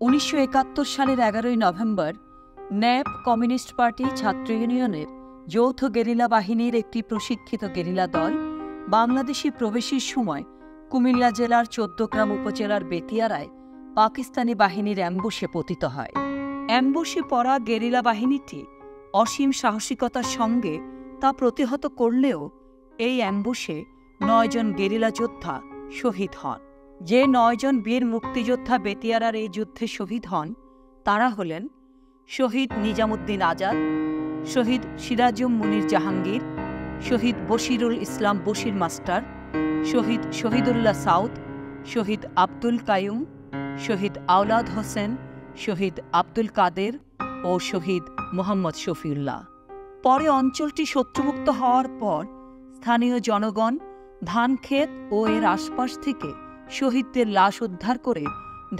1971 সালের 11ই November nap communist party ছাত্র ইউনিয়নের যৌথ গেরিলা বাহিনীর একটি প্রশিক্ষিত গেরিলা দল বাংলাদেশে প্রবেশের সময় কুমিল্লা জেলার 14 গ্রাম উপজেলার বেতিয়ারায় পাকিস্তানি বাহিনীর অ্যাম্বুশে পতিত হয়। অ্যাম্বুশে পড়া গেরিলা বাহিনীটি অসীম সাহসিকতার সঙ্গে তা প্রতিহত করলেও এই অ্যাম্বুশে 9 জন গেরিলা যোদ্ধা শহীদ হন। যে 9 জন বীর মুক্তিযোদ্ধা বেতিয়ারার এই যুদ্ধে শহীদ হন তারা হলেন শহীদ নিজামুদ্দিন আজাদ, শহীদ সিরাজুম মুনির জাহাঙ্গীর, শহীদ বশিরুল ইসলাম বশির মাস্টার, শহীদ শহীদুল্লাহ সাউদ, শহীদ আব্দুল কাইয়ুম, শহীদ আওলাদ হোসেন, শহীদ আব্দুল কাদের ও শহীদ মোহাম্মদ শফিউল্লাহ। পরে অঞ্চলটি শত্রুমুক্ত হওয়ার পর স্থানীয় জনগণ ধানক্ষেত ও এর আশপাশ থেকে শহীদদের লাশ উদ্ধার করে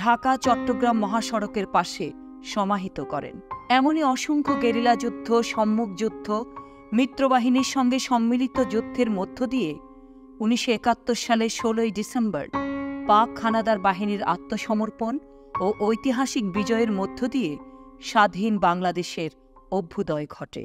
ঢাকা চট্টগ্রাম মহাসড়কের পাশে সমাহিত করেন। এমনই অসংখ্য গেরিলা যুদ্ধ, সম্মুখ যুদ্ধ, মিত্রবাহিনীর সঙ্গে সম্মিলিত যুদ্ধের মধ্য দিয়ে 1971 সালের 16ই ডিসেম্বর পাক হানাদার বাহিনীর আত্মসমর্পণ ও ঐতিহাসিক বিজয়ের মধ্য দিয়ে স্বাধীন বাংলাদেশের অভ্যুদয় ঘটে।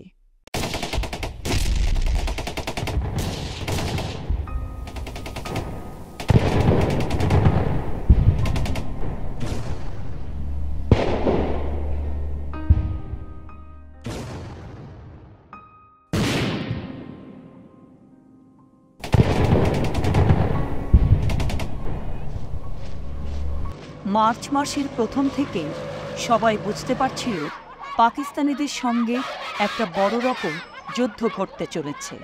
মার্চ মাসের প্রথম থেকেই সবাই বুঝতে পারছিল পাকিস্তানিদের সঙ্গে একটা বড় রকম যুদ্ধ ঘটতে চলেছে।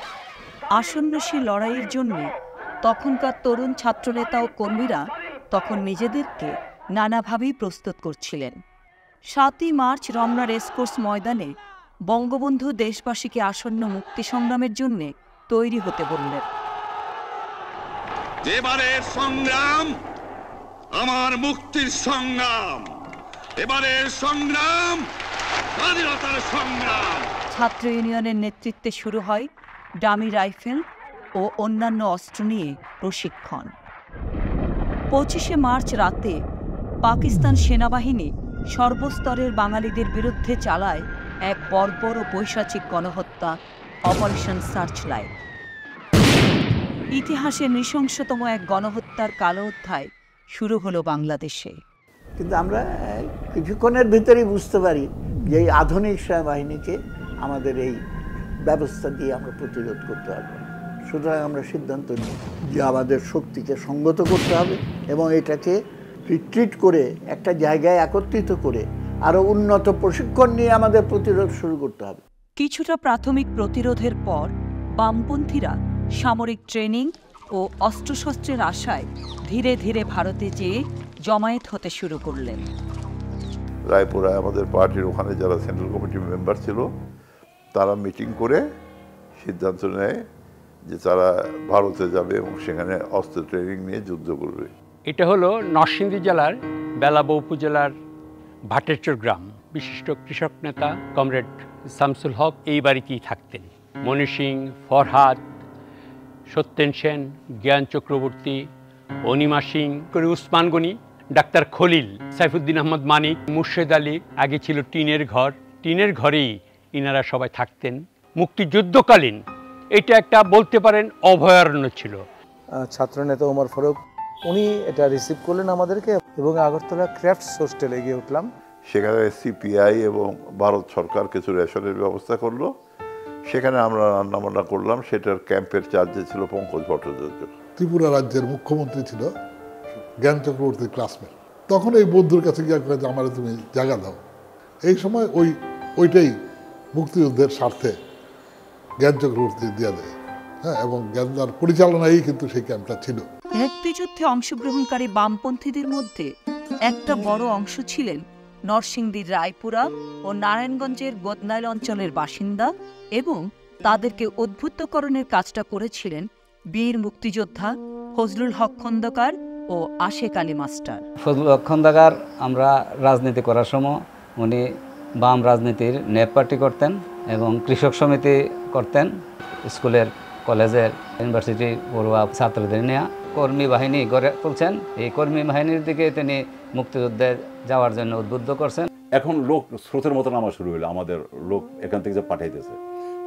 আসন্ন সে লড়াইয়ের জন্য তখনকার তরুণ ছাত্রনেতা ও কর্মীরা তখন নিজেদেরকে নানাভাবেই প্রস্তুত করছিলেন। 7ই মার্চ রমনা রেসকোর্স ময়দানে বঙ্গবন্ধু দেশবাসীকে আসন্ন মুক্তি সংগ্রামের জন্য তৈরি হতে বললেন। এবারের সংগ্রাম আমার মুক্তির সংগ্রাম, এবারের সংগ্রাম স্বাধীনতার সংগ্রাম। ছাত্র ইউনিয়নের নেতৃত্বে শুরু হয় ডামি রাইফেল ও অন্যান্য অস্ত্র নিয়ে প্রশিক্ষণ। 25শে মার্চ রাতে পাকিস্তান সেনাবাহিনী সর্বস্তরের বাঙালিদের বিরুদ্ধে চালায় এক বর্বর ও পৈশাচিক গণহত্যা অপারেশন সার্চলাইট। ইতিহাসের নৃশংসতম এক গণহত্যার কালো অধ্যায় শুরু হলো বাংলাদেশে। কিন্তু আমরা কিছুক্ষণের ভিতরেই বুঝতে পারি যে এই আধুনিক সেনাবাহিনীকে আমাদের এই ব্যবস্থা দিয়ে আমরা প্রতিরোধ করতে পারবো। সুতরাং আমরা সিদ্ধান্ত নিই যে আমাদের শক্তিকে সংগত করতে হবে এবং এটাকে রিট্রিট করে একটা জায়গায় একত্রিত করে আরও উন্নত প্রশিক্ষণ নিয়ে আমাদের প্রতিরোধ শুরু করতে হবে। কিছুটা প্রাথমিক প্রতিরোধের পর বামপন্থীরা সামরিক ট্রেনিং ও অস্ত্রশস্ত্রের আশায় ধীরে ধীরে ভারতে যেয়ে জমায়েত হতে শুরু করলেন। রায়পুরায় আমাদের পার্টির ওখানে যারা সেন্ট্রাল কমিটির মেম্বার ছিল তারা মিটিং করে সিদ্ধান্ত নেয় যে তারা ভারতে যাবে এবং সেখানে অস্ত্র ট্রেনিং নিয়ে যুদ্ধ করবে। এটা হলো নরসিংদী জেলার বেলাবো উপজেলার ভাটেরচর গ্রাম। বিশিষ্ট কৃষক নেতা কমরেড শামসুল হক এই বাড়িতেই থাকতেন। মনি সিং, ফরহাদ, সত্যেন সেন, জ্ঞান চক্রবর্তী, অনিমা সিং, উসমান গনি, ডাক্তার খলিল, সাইফুদ্দিন আহমদ মানিক, মুর্শেদ আলী। আগে ছিল টিনের ঘর, টিনের ঘরেই ইনারা সবাই থাকতেন। মুক্তিযুদ্ধকালীন এটা একটা বলতে পারেন অভয়ারণ্য ছিল। ছাত্রনেতা ওমর ফারুক উনি এটা রিসিভ করলেন আমাদেরকে এবং আগরতলা ক্রাফটস হোস্টেলে গিয়ে উঠলাম। সেখানে সিপিআই এবং ভারত সরকার কিছু রেশনের ব্যবস্থা করলো। সেখানে আমরা রান্নাবান্না করলাম। সেটার ক্যাম্পের চার্জে ছিল পঙ্কজ ভট্টাচার্য। ত্রিপুরা রাজ্যের মুখ্যমন্ত্রী ছিল জ্ঞান চক্রবর্তীর ক্লাসমেট। তখন এই বন্ধুর কাছে গিয়ে যে আমার তুমি জায়গা দাও। এই সময় ওইটাই মুক্তিযুদ্ধের স্বার্থে জ্ঞান চক্রবর্তী দিয়ে দেয়। হ্যাঁ, এবং জ্ঞানদার পরিচালনায় কিন্তু সেই ক্যাম্পটা ছিল। মুক্তিযুদ্ধে অংশগ্রহণকারী বামপন্থীদের মধ্যে একটা বড় অংশ ছিলেন নরসিংদীর রায়পুরা ও নারায়ণগঞ্জের বদনাইল অঞ্চলের বাসিন্দা এবং তাদেরকে উদ্বুদ্ধকরণের কাজটা করেছিলেন বীর মুক্তিযোদ্ধা ফজলুল হক খন্দকার ও আশেক আলী মাস্টার। ফজলুল হক খন্দকার আমরা রাজনীতি করার সময় উনি বাম রাজনীতির ন্যাপ পার্টি করতেন এবং কৃষক সমিতি করতেন। স্কুলের, কলেজের, ইউনিভার্সিটি পড়ুয়া ছাত্রদের নিয়ে কর্মী বাহিনী গড়ে তুলছেন। এই কর্মী বাহিনীর দিকে তিনি মুক্তিযুদ্ধে যাওয়ার জন্য উদ্বুদ্ধ করছেন। এখন লোক স্রোতের মতো নামা শুরু হলো, আমাদের লোক এখান থেকে যে পাঠাইতেছে,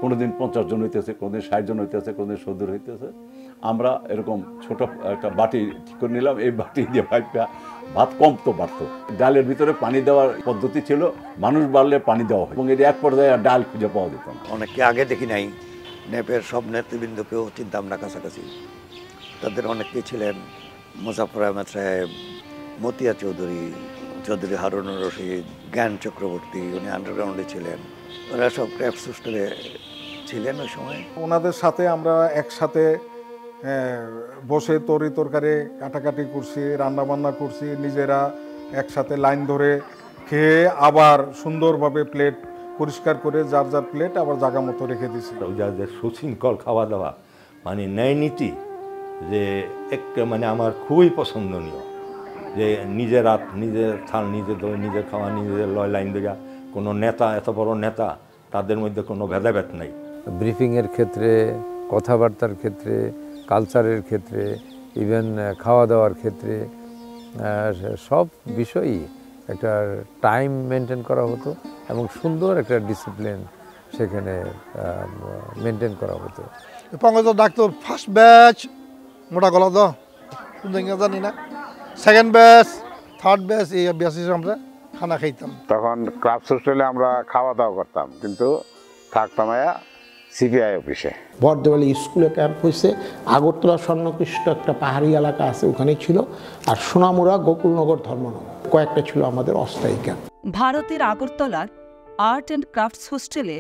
কোনোদিন 50 জন হইতেছে, কোনোদিন 60 জন হইতেছে, কোনোদিন 70 হইতেছে। আমরা এরকম ছোট একটা বাটি ঠিক করে নিলাম, এই বাটি দিয়ে ভাত কম তো বাড়তো। ডালের ভিতরে পানি দেওয়ার পদ্ধতি ছিল, মানুষ বাড়লে পানি দেওয়া হয় এবং এটি এক পর্যায়ে ডাল খুঁজে পাওয়া যেত না। অনেককে আগে দেখি নাই, ন্যাপের সব নেতৃবৃন্দকেও চিনতাম না কাছাকাছি। তাদের অনেকেই ছিলেন মুজাফর আহমেদ সাহেব, মতিয়া চৌধুরী, চৌধুরী হারুনুর রশিদ, জ্ঞান চক্রবর্তী, উনি আন্ডারগ্রাউন্ডে ছিলেন। ওরা সব ক্র্যাফটস হোস্টেলে ছিলেন ওই সময়। ওনাদের সাথে আমরা একসাথে বসে তরকারি কাটাকাটি করছি, রান্নাবান্না করছি, নিজেরা একসাথে লাইন ধরে খেয়ে আবার সুন্দরভাবে প্লেট পরিষ্কার করে যার যার প্লেট আবার জায়গা মতো রেখে দিয়েছি। যাদের সুশৃঙ্খল খাওয়া দাওয়া, মানে ন্যায় নীতি, যে একটা মানে আমার খুবই পছন্দনীয়, যে নিজের রাত নিজের থাল নিজে ধরে নিজের খাওয়া নিজের লাইন দেওয়া। কোনো নেতা, এত বড় নেতা, তাদের মধ্যে কোনো ভেদাভেদ নাই। ব্রিফিংয়ের ক্ষেত্রে, কথাবার্তার ক্ষেত্রে, কালচারের ক্ষেত্রে, ইভেন খাওয়া দাওয়ার ক্ষেত্রে, সব বিষয়ই একটা টাইম মেনটেন করা হতো এবং সুন্দর একটা ডিসিপ্লিন সেখানে মেনটেন করা হতো। পঙ্কজ ডাক্তার ফার্স্ট ব্যাচ মোটা গলা দ শুনতে জানি না, সেকেন্ড ব্যাচ, থার্ড ব্যাচ, এই ব্যাচ হিসেবে আমরা খানা খাইতাম। তখন ক্রাফটস হোস্টেলে আমরা খাওয়া দাওয়া করতাম, কিন্তু থাকতাম সিপিআই অফিসে। বর্ধমানে স্কুলে ক্যাম্প হয়েছে, আগরতলা স্বর্ণকৃষ্ণ একটা পাহাড়ি এলাকা আছে, ওখানেই ছিল। আর সোনামুড়া, গোকুলনগর, ধর্মনগর কয়েকটা ছিল আমাদের অস্থায়ী ক্যাম্প। ভারতের আগরতলার আর্ট অ্যান্ড ক্রাফটস হোস্টেলে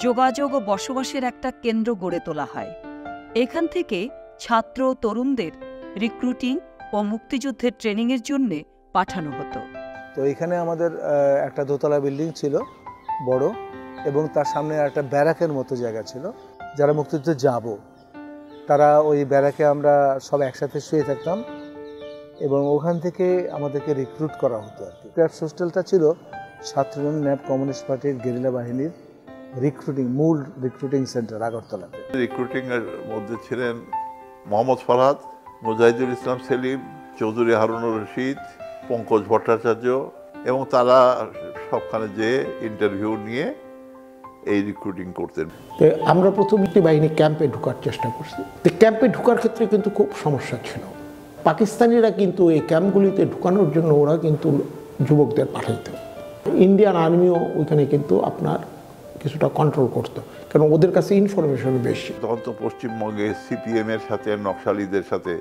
যোগাযোগ ও বসবাসের একটা কেন্দ্র গড়ে তোলা হয়। এখান থেকে ছাত্র তরুণদের রিক্রুটিং ও মুক্তিযুদ্ধের ট্রেনিংয়ের জন্য পাঠানো হতো। তো এখানে আমাদের একটা দোতলা বিল্ডিং ছিল বড়, এবং তার সামনে একটা ব্যারাকের মতো জায়গা ছিল। যারা মুক্তিযুদ্ধে যাব তারা ওই ব্যারাকে আমরা সব একসাথে শুয়ে থাকতাম এবং ওখান থেকে আমাদেরকে রিক্রুট করা হতো আর কি। ক্রাফটস হোস্টেলটা ছিল ছাত্রজীবন ন্যাপ কমিউনিস্ট পার্টির গেরিলা বাহিনীর মূল রিক্রুটিং সেন্টার আগরতলাতে। রিক্রুটিংয়ের মধ্যে ছিলেন মোহাম্মদ ফরহাদ, মুজাহিদুল ইসলাম সেলিম, চৌধুরী হারুনুর রশিদ, পঙ্কজ ভট্টাচার্য, এবং তারা সবখানে যেয়ে ইন্টারভিউ নিয়ে এই রিক্রুটিং করতেন। তো আমরা প্রথম একটি বাহিনী ক্যাম্পে ঢোকার চেষ্টা করছি। তো ক্যাম্পে ঢোকার ক্ষেত্রে কিন্তু খুব সমস্যা ছিল। পাকিস্তানিরা কিন্তু এই ক্যাম্পগুলিতে ঢোকানোর জন্য ওরা কিন্তু যুবকদের পাঠাইত। ইন্ডিয়ান আর্মিও ওইখানে কিন্তু আপনার কিছুটা কন্ট্রোল করতো, কারণ ওদের কাছে ইনফরমেশন বেশি। তখন তো পশ্চিমবঙ্গে সিপিএমের সাথে নকশালীদের সাথে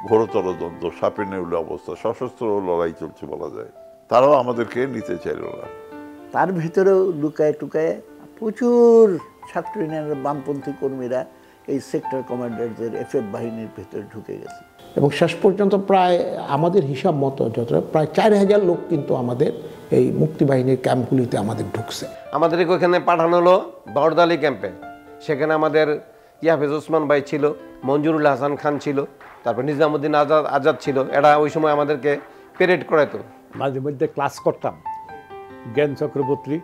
ঘোরতর দ্বন্দ্ব, সাপে নেউলে অবস্থা, সশস্ত্র লড়াই চলছে বলা যায়। তারাও আমাদেরকে নিতে চাইল না। তার ভিতরেও লুকায় টুকায় প্রচুর ছাত্র ইউনিয়নের বামপন্থী কর্মীরা এই সেক্টর কমান্ডারদের এফএফ বাহিনীর ভিতরে ঢুকে গেছে এবং শেষ পর্যন্ত প্রায় আমাদের হিসাব মতো প্রায় 4000 লোক কিন্তু আমাদের এই মুক্তিবাহিনীর ক্যাম্পগুলিতে আমাদের ঢুকছে। আমাদের ওখানে পাঠানো হলো বড়দালি ক্যাম্পে। সেখানে আমাদের ইয়াফেজ ওসমান ভাই ছিল, মঞ্জুরুল হাসান খান ছিল, তারপর নিজামুদ্দিন আজাদ ছিল। এরা ওই সময় আমাদেরকে পেরেড করাতো। মাঝে মধ্যে ক্লাস করতাম। জ্ঞান চক্রবর্তী,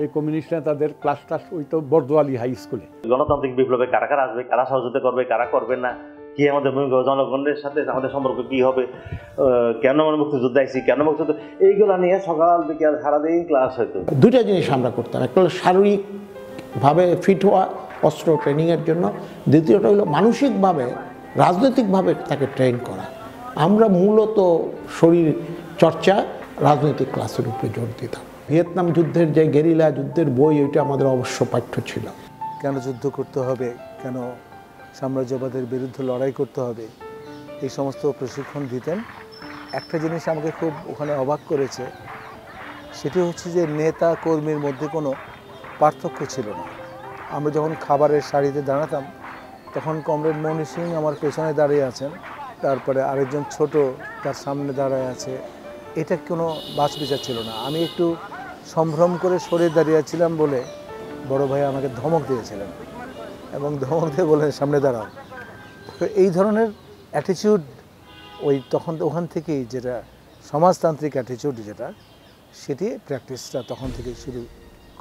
এই কমিউনিস্ট নেতাদের ক্লাস ওই তো বর্দোয়ালি হাই স্কুলে। গণতান্ত্রিক বিপ্লবে কারা কারা আসবে, কারা সহযোগিতা করবে, কারা করবে না, কি আমাদের জনগণের সাথে আমাদের সম্পর্ক কি হবে, কেন আমরা মুক্তিযুদ্ধ আইছি, কেন মুক্তিযুদ্ধ, এইগুলো নিয়ে সকাল বিকাল সারাদিন ক্লাস হতো। দুইটা জিনিস আমরা করতাম, একটা হলো শারীরিকভাবে ফিট হওয়া অস্ত্র ট্রেনিংয়ের জন্য, দ্বিতীয়টা হলো মানসিকভাবে রাজনৈতিকভাবে তাকে ট্রেন করা। আমরা মূলত শরীর চর্চা, রাজনৈতিক ক্লাসের উপরে জোর দিতাম। ভিয়েতনাম যুদ্ধের যে গেরিলা যুদ্ধের বই, ওইটা আমাদের অবশ্য পাঠ্য ছিল। কেন যুদ্ধ করতে হবে, কেন সাম্রাজ্যবাদের বিরুদ্ধে লড়াই করতে হবে, এই সমস্ত প্রশিক্ষণ দিতেন। একটা জিনিস আমাকে খুব ওখানে অবাক করেছে, সেটি হচ্ছে যে নেতা কর্মীর মধ্যে কোনো পার্থক্য ছিল না। আমরা যখন খাবারের সারিতে দাঁড়াতাম, তখন কমরেড মনি সিং আমার পেছনে দাঁড়িয়ে আছেন, তারপরে আরেকজন ছোট তার সামনে দাঁড়ায় আছে। এটা কোনো বাছ বিচার ছিল না। আমি একটু সম্ভ্রম করে সরে দাঁড়িয়েছিলাম বলে বড় ভাই আমাকে ধমক দিয়েছিলেন এবং ধমক দিয়ে বলে সামনে দাঁড়াও। তো এই ধরনের অ্যাটিটিউড তখন ওখান থেকেই, যেটা সমাজতান্ত্রিক অ্যাটিটিউড যেটা, সেটি প্র্যাকটিসটা তখন থেকেই শুরু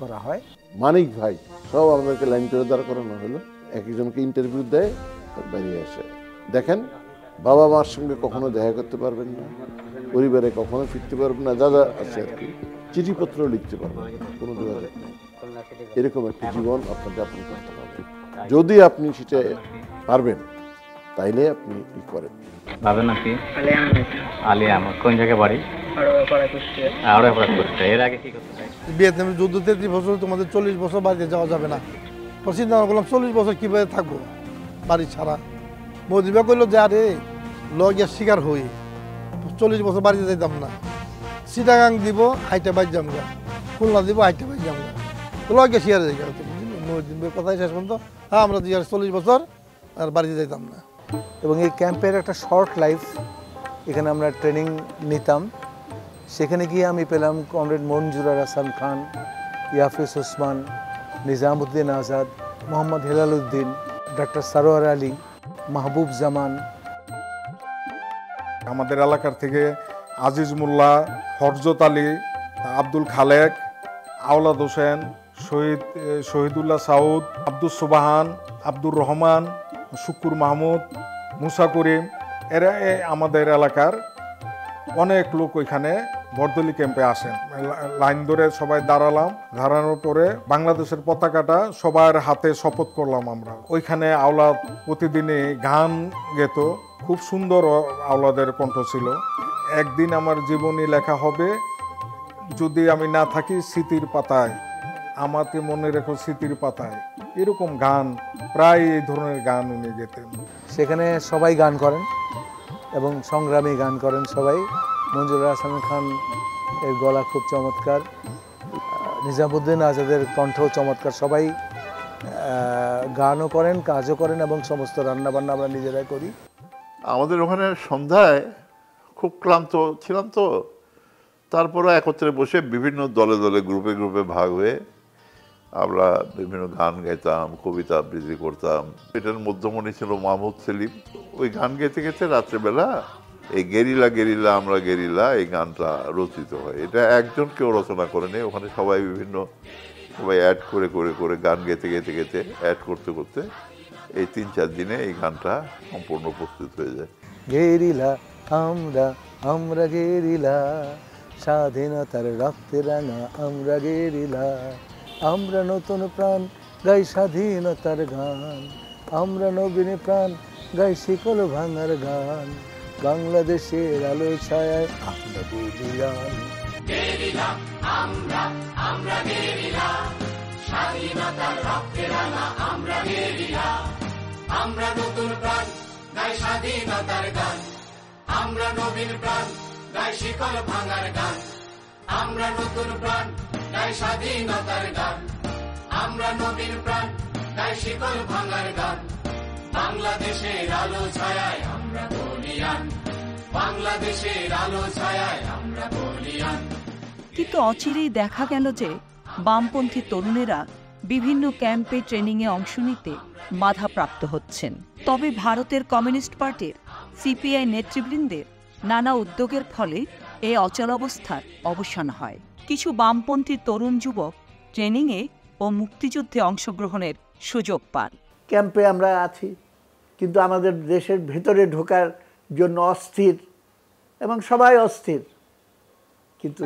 করা হয়। মানিক ভাই সব আমাদেরকে লাইন করে দাঁড় করানো হলো, একজনকে ইন্টারভিউ দেয়, বেরিয়ে আসে, দেখেন বাবা মার সঙ্গে কখনো দেখা করতে পারবেন না, পরিবারে কখনো ফিরতে পারবেন না, যা যা আছে আর কি, চিঠিপত্র লিখতে পারবেন না, কোনো যোগাযোগ নেই। এরকম একটা জীবন আপনার যাপন করতে হবে। যদি আপনি সেটা পারবেন তাইলে আপনি ই করেন। ভাবেন নাকি আলিয়া আমার কোন জায়গায় বাড়ি? এর আগে কি করতে চাই? ভিয়েতনামের যুদ্ধ 33 বছর, তোমাদের 40 বছর বাড়িতে যাওয়া যাবে না। চিন্তা করলাম 40 বছর কীভাবে থাকবো বাড়ি ছাড়া। মদিবা করলো যে আরে লগিয়া শিকার হই, 40 বছর বাড়িতে যাইতাম না। চিটাগাং দিব হাইটে বাইর যাম গা, খুলনা দিব হাইটে বাইর যাম গা, তো লগিয়া শিকার হয়ে গেল। মদিন কথাই শেষ পর্যন্ত হ্যাঁ আমরা 40 বছর আর বাড়িতে যাইতাম না। এবং এই ক্যাম্পের একটা শর্ট লাইফ, এখানে আমরা ট্রেনিং নিতাম। সেখানে গিয়ে আমি পেলাম কমরেড মঞ্জুর হাসান খান, ইয়াফিস ওসমান, নিজামুদ্দিন আজাদ, মোহাম্মদ হেলাল উদ্দিন, ডক্টর সারোয়ার আলী, মাহবুব জামান। আমাদের এলাকার থেকে আজিজ মোল্লা, হরজত আলী, আব্দুল খালেক, আওলাদ হোসেন, শহীদুল্লাহ সাউদ, আব্দুল সুবাহান, আব্দুর রহমান, শুকুর মাহমুদ, মুসা করিম, এরা আমাদের এলাকার অনেক লোক ওইখানে বরদলি ক্যাম্পে আসেন। লাইন ধরে সবাই দাঁড়ানোর পরে বাংলাদেশের পতাকাটা সবার হাতে শপথ করলাম আমরা। ওইখানে আওলাদ প্রতিদিনই গান গেত, খুব সুন্দর আওলাদের কণ্ঠ ছিল। একদিন আমার জীবনী লেখা হবে, যদি আমি না থাকি স্মৃতির পাতায়, আমাকে মনে রেখো স্মৃতির পাতায়, এরকম গান, প্রায় এই ধরনের গান উনি গেতেন। সেখানে সবাই গান করেন এবং সংগ্রামী গান করেন সবাই। মঞ্জুর হাসান খান এর গলা খুব চমৎকার, নিজামুদ্দিন আজাদের কণ্ঠ চমৎকার। সবাই গানও করেন, কাজও করেন এবং সমস্ত রান্নাবান্না আমরা নিজেরাই করি। আমাদের ওখানে সন্ধ্যায় খুব ক্লান্ত ছিলাম, তো তারপরে একত্রে বসে বিভিন্ন দলে দলে গ্রুপে গ্রুপে ভাগ হয়ে আমরা বিভিন্ন গান গাইতাম, কবিতা আবৃত্তি করতাম। এটার মধ্যমণি ছিল মাহমুদ সেলিম। ওই গান গাইতে গেতে রাত্রেবেলা এই গেরিলা গেরিলা আমরা গেরিলা এই গানটা রচিত হয়। এটা একজন কেউ রচনা করেনি, ওখানে সবাই অ্যাড করে করে করে গান গেতে গেতে গেতে অ্যাড করতে করতে এই 3-4 দিনে এই গানটা সম্পূর্ণ প্রস্তুত হয়ে যায়। গেরিলা আমরা আমরা গেরিলা, স্বাধীনতার রক্তে রাঙা আমরা গেরিলা, আমরা নতুন প্রাণ গাই স্বাধীনতার গান, আমরা নবীন প্রাণ গাই শিকল ভাঙার গান, বাংলাদেশের আলো ছায়ায় আমরা বলিয়ান। গেরিলা আমরা আমরা গেরিলা, স্বাধীনতার রক্তে রাঙা আমরা গেরিলা, আমরা নতুন প্রাণ গাই স্বাধীনতার গান, আমরা নবীন প্রাণ গাই শিকল ভাঙার গান, আমরা নতুন প্রাণ গাই স্বাধীনতার গান, আমরা নবীন প্রাণ গাই শিকল ভাঙার গান, বাংলাদেশের আলো ছায়ায় আমরা বলিয়ান, বাংলাদেশের আলো ছায়ায় আমরা বলিয়ান। কিন্তু অচিরেই দেখা গেল যে বামপন্থী তরুণেরা বিভিন্ন ক্যাম্পে ট্রেনিংয়ে অংশ নিতে বাধাপ্রাপ্ত হচ্ছেন। তবে ভারতের কমিউনিস্ট পার্টির সিপিআই নেতৃবৃন্দের নানা উদ্যোগের ফলে এই অচলাবস্থার অবসান হয়। কিছু বামপন্থী তরুণ যুবক ট্রেনিংয়ে ও মুক্তিযুদ্ধে অংশগ্রহণের সুযোগ পান। ক্যাম্পে আমরা আছি, কিন্তু আমাদের দেশের ভেতরে ঢোকার জন্য অস্থির এবং সবাই অস্থির, কিন্তু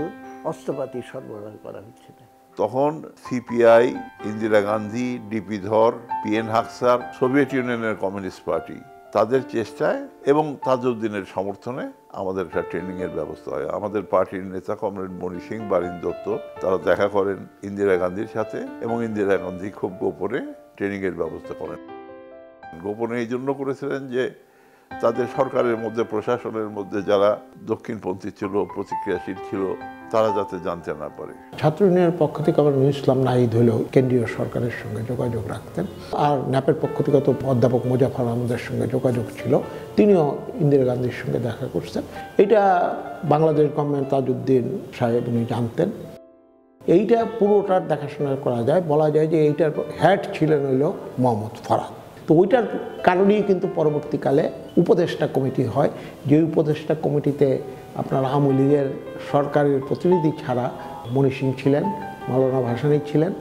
অস্ত্রপাতি সরবরাহ করা হচ্ছে না। তখন সিপিআই, ইন্দিরা গান্ধী, ডিপি ধর, পিএন হাকসার, সোভিয়েত ইউনিয়নের কমিউনিস্ট পার্টি, তাদের চেষ্টায় এবং তাজউদ্দিনের সমর্থনে আমাদের একটা ট্রেনিংয়ের ব্যবস্থা হয়। আমাদের পার্টির নেতা কমরেড মণি সিং, বারিন দত্ত, তারা দেখা করেন ইন্দিরা গান্ধীর সাথে এবং ইন্দিরা গান্ধী খুব গোপনে ট্রেনিংয়ের ব্যবস্থা করেন। গোপনে এই জন্য করেছিলেন যে তাদের সরকারের মধ্যে, প্রশাসনের মধ্যে যারা দক্ষিণপন্থী ছিল, প্রতিক্রিয়াশীল ছিল, তারা যাতে জানতে না পারে। ছাত্র ইউনিয়নের পক্ষ থেকে আবার নূর ইসলাম নাহিদ হলেও কেন্দ্রীয় সরকারের সঙ্গে যোগাযোগ রাখতেন, আর ন্যাপের পক্ষ থেকে তো অধ্যাপক মুজাফর আহমদের সঙ্গে যোগাযোগ ছিল, তিনিও ইন্দিরা গান্ধীর সঙ্গে দেখা করছেন। এটা বাংলাদেশ গভর্নমেন্ট তাজউদ্দিন সাহেব উনি জানতেন। এইটা পুরোটার দেখাশোনা করা যায়, বলা যায় যে এইটার হেড ছিলেন হইল মোহাম্মদ ফরহাদ। তো ওইটার কারণেই কিন্তু পরবর্তীকালে উপদেষ্টা কমিটি হয়, যে উপদেষ্টা কমিটিতে আপনার আওয়ামী লীগের সরকারের প্রতিনিধি ছাড়া মণি সিং ছিলেন, মৌলানা ভাসানী ছিলেন,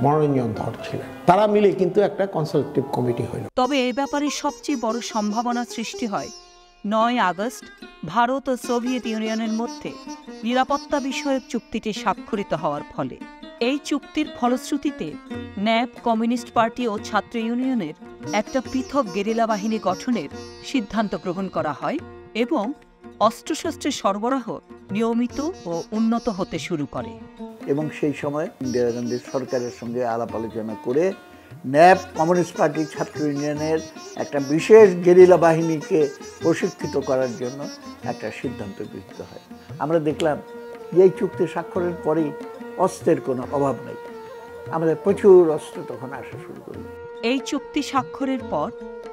মনোরঞ্জন ধর ছিলেন, তারা মিলে কিন্তু একটা কনসালটেটিভ কমিটি হইল। তবে এই ব্যাপারে সবচেয়ে বড় সম্ভাবনা সৃষ্টি হয় 9 আগস্ট ভারত ও সোভিয়েত ইউনিয়নের মধ্যে নিরাপত্তা বিষয়ক চুক্তিটি স্বাক্ষরিত হওয়ার ফলে এই চুক্তির ফলশ্রুতিতে ন্যাপ, কমিউনিস্ট পার্টি ও ছাত্র ইউনিয়নের একটা পৃথক গেরিলা বাহিনী গঠনের সিদ্ধান্ত গ্রহণ করা হয় এবং অস্ত্রশস্ত্রের সরবরাহ নিয়মিত ও উন্নত হতে শুরু করে। এবং সেই সময় ইন্দিরা গান্ধীর সরকারের সঙ্গে আলাপ আলোচনা করে ন্যাপ, কমিউনিস্ট পার্টি, ছাত্র ইউনিয়নের একটা বিশেষ গেরিলা বাহিনীকে প্রশিক্ষিত করার জন্য একটা সিদ্ধান্ত গৃহীত হয়। আমরা দেখলাম যে এই চুক্তি স্বাক্ষরের পরেই অস্ত্রের কোনো অভাব নেই, আমাদের প্রচুর অস্ত্র তখন আসা শুরু করল। এই চুক্তি স্বাক্ষরের পর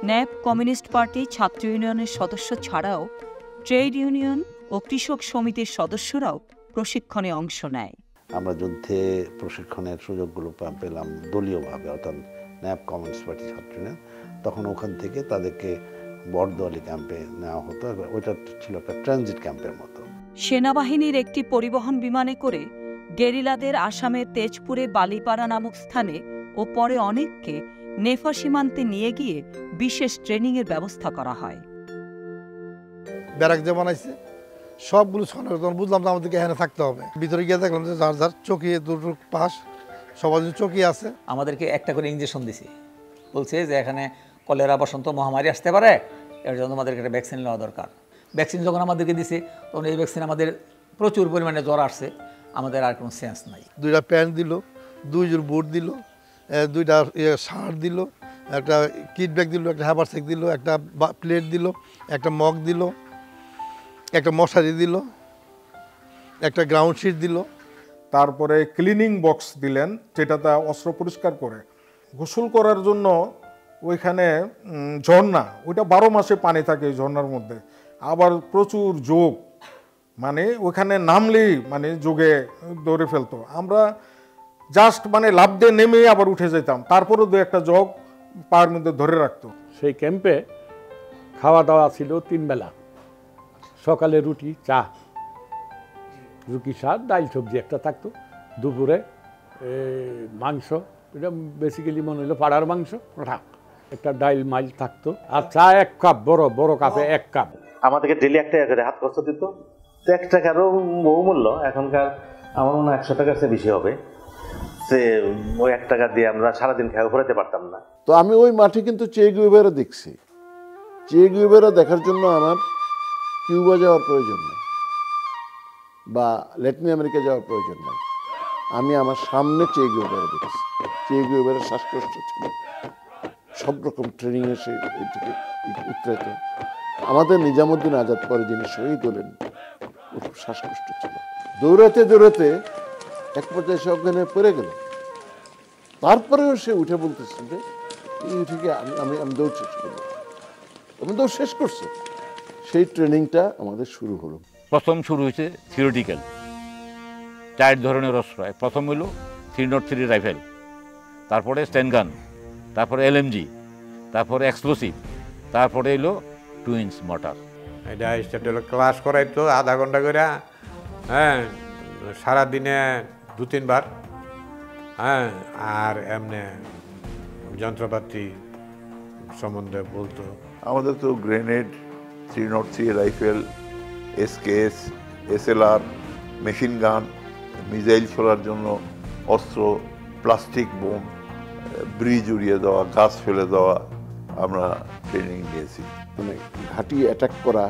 ন্যাপ, কমিউনিস্ট পার্টি, ছাত্র ইউনিয়নের সদস্য ছাড়াও ট্রেড ইউনিয়ন ও কৃষক সমিতির সদস্যরাও প্রশিক্ষণে অংশ নেয়। আমরা যুদ্ধে প্রশিক্ষণের সুযোগগুলো পেলাম দলীয়ভাবে, অর্থাৎ ন্যাপ, কমিউনিস্ট পার্টি, ছাত্র ইউনিয়ন। তখন ওখান থেকে তাদেরকে বর্দোয়ালি ক্যাম্পে নেওয়া হতো। ওইটা ছিল একটা ট্রানজিট ক্যাম্পের মতো। সেনাবাহিনীর একটি পরিবহন বিমানে করে গেরিলাদের আসামের তেজপুরে বালিপাড়া নামক স্থানে ও পরে অনেককে নেফা সীমান্তে নিয়ে গিয়ে বিশেষ ট্রেনিংয়ের ব্যবস্থা করা হয়। ব্যারাক যে বানাইছে সবগুলো তখন বুঝলাম যে আমাদেরকে এখানে থাকতে হবে। ভিতরে গিয়ে দেখলাম যে যার যার চৌকি, দুটো পাশ সবার চৌকি আছে। আমাদেরকে একটা করে ইঞ্জেকশন দিছে, বলছে যে এখানে কলেরা, বসন্ত মহামারী আসতে পারে, এর জন্য আমাদেরকে একটা ভ্যাকসিন নেওয়া দরকার। ভ্যাকসিন যখন আমাদেরকে দিছে তখন এই ভ্যাকসিন আমাদের প্রচুর পরিমাণে জ্বর আসছে, আমাদের আর কোনো সেন্স নাই। 2টা প্যান্ট দিল, 2 জোড় বুট দিল, 2টা শার্ট দিল, একটা কিট ব্যাগ দিল, একটা হ্যাভারসেক দিল, একটা প্লেট দিল, একটা মগ দিল, একটা মশারি দিল, একটা গ্রাউন্ড শিট দিল। তারপরে ক্লিনিং বক্স দিলেন, যেটাতে অস্ত্র পরিষ্কার করে। গোসল করার জন্য ওইখানে ঝর্ণা, ওইটা 12 মাসে পানি থাকে এই ঝর্ণার মধ্যে। আবার প্রচুর যোগ, মানে ওইখানে নামলেই মানে যোগে দৌড়ে ফেলতো। আমরা জাস্ট মানে লাফ দিয়ে নেমে আবার উঠে যেতাম, তারপরেও 2-1টা যোগ পায়ের মধ্যে ধরে রাখতো। সেই ক্যাম্পে খাওয়া দাওয়া ছিল 3 বেলা। সকালে রুটি, চা, রুটি, শাক, ডাল, সবজি একটা থাকতো। দুপুরে মাংস, এটা বেসিক্যালি মনে হলো পাড়ার মাংস, একটা ডাইল মাইল থাকতো, আর চা 1 কাপ, বড় বড় কাপে 1 কাপ। আমাদেরকে ডেলি 1 টাকা করে হাত খরচ দিত। 1 টাকারও বহুমূল্য, এখনকার আমার মনে হয় 100 টাকার চেয়ে বেশি হবে। সে ওই 1 টাকা দিয়ে আমরা সারাদিন খেয়ে ফেরাতে পারতাম না। তো আমি ওই মাঠে কিন্তু চে গুয়েভারা দেখছি। চে গুয়েভারা দেখার জন্য আমার কিউবা যাওয়ার প্রয়োজন নেই বা ল্যাটিন আমেরিকা যাওয়ার প্রয়োজন নেই। আমি আমার সামনে চে গুয়েভারা দেখছি। চে গুয়েভারা শ্বাসকষ্ট ছিল, সব রকম ট্রেনিংয়ে সে থেকে উত্তরাইত। আমাদের নিজামুদ্দিন আজাদ পরে যিনি শহীদ হলেন, ওর শ্বাসকষ্ট ছিল। দৌড়াতে দৌড়াতে এক পর্যায়ে সে অজ্ঞানে পড়ে গেল। তারপরেও সে উঠে বলতেছে যে এই উঠে গিয়ে আমি দৌড় শেষ করবো, আমি দৌড় শেষ করছে। সেই ট্রেনিংটা আমাদের শুরু হলো। প্রথম শুরু হয়েছে থিওরিটিক্যাল, 4 ধরনের অস্ত্র। প্রথম হইল 303 রাইফেল, তারপরে স্ট্যানগান, তারপরে LMG, তারপরে এক্সপ্লোসিভ, তারপরে এলো 2 ইঞ্চ মর্টার। এটা স্টার্ট হলো ক্লাস করাইতো আধা ঘন্টা করে, হ্যাঁ, সারাদিনে 2-3 বার, হ্যাঁ। আর এমনি যন্ত্রপাতি সম্বন্ধে বলতো। আমাদের তো grenade, 303 rifle, SKS, SLR, machine gun, missile ছোড়ার জন্য অস্ত্র, প্লাস্টিক বোম, ব্রিজ উড়িয়ে দেওয়া, গাছ ফেলে দেওয়া, আমরা ট্রেনিং নিয়েছি। মানে ঘাঁটি অ্যাটাক করা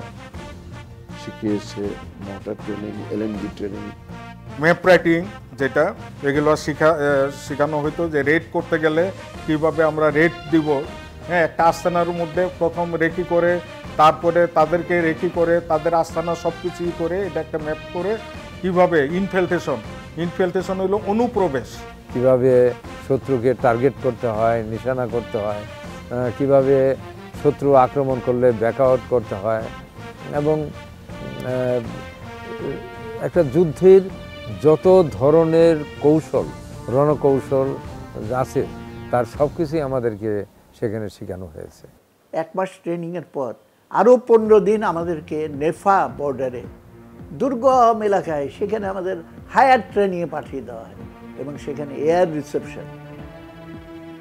শিখিয়েছে, mortar training, LMG training, map writing, যেটা এগুলো শেখানো হতো যে রেড করতে গেলে কিভাবে আমরা রেড দিব। হ্যাঁ, একটা আস্তানার মধ্যে প্রথম রেকি করে, তারপরে তাদেরকে রেকি করে, তাদের আস্তানা সব কিছুই করে, এটা একটা ম্যাপ করে কিভাবে ইনফিল্ট্রেশন হলো অনুপ্রবেশ, কিভাবে শত্রুকে টার্গেট করতে হয়, নিশানা করতে হয়, কিভাবে শত্রু আক্রমণ করলে ব্যাকআউট করতে হয়, এবং একটা যুদ্ধের যত ধরনের কৌশল, রণকৌশল আছে, তার সব কিছুই আমাদেরকে সেখানে শেখানো হয়েছে। 1 মাস ট্রেনিংয়ের পর আরও 15 দিন আমাদেরকে নেফা বর্ডারে দুর্গম এলাকায়, সেখানে আমাদের হায়ার ট্রেনিংয়ে পাঠিয়ে দেওয়া হয় এবং সেখানে এয়ার রিসেপশন,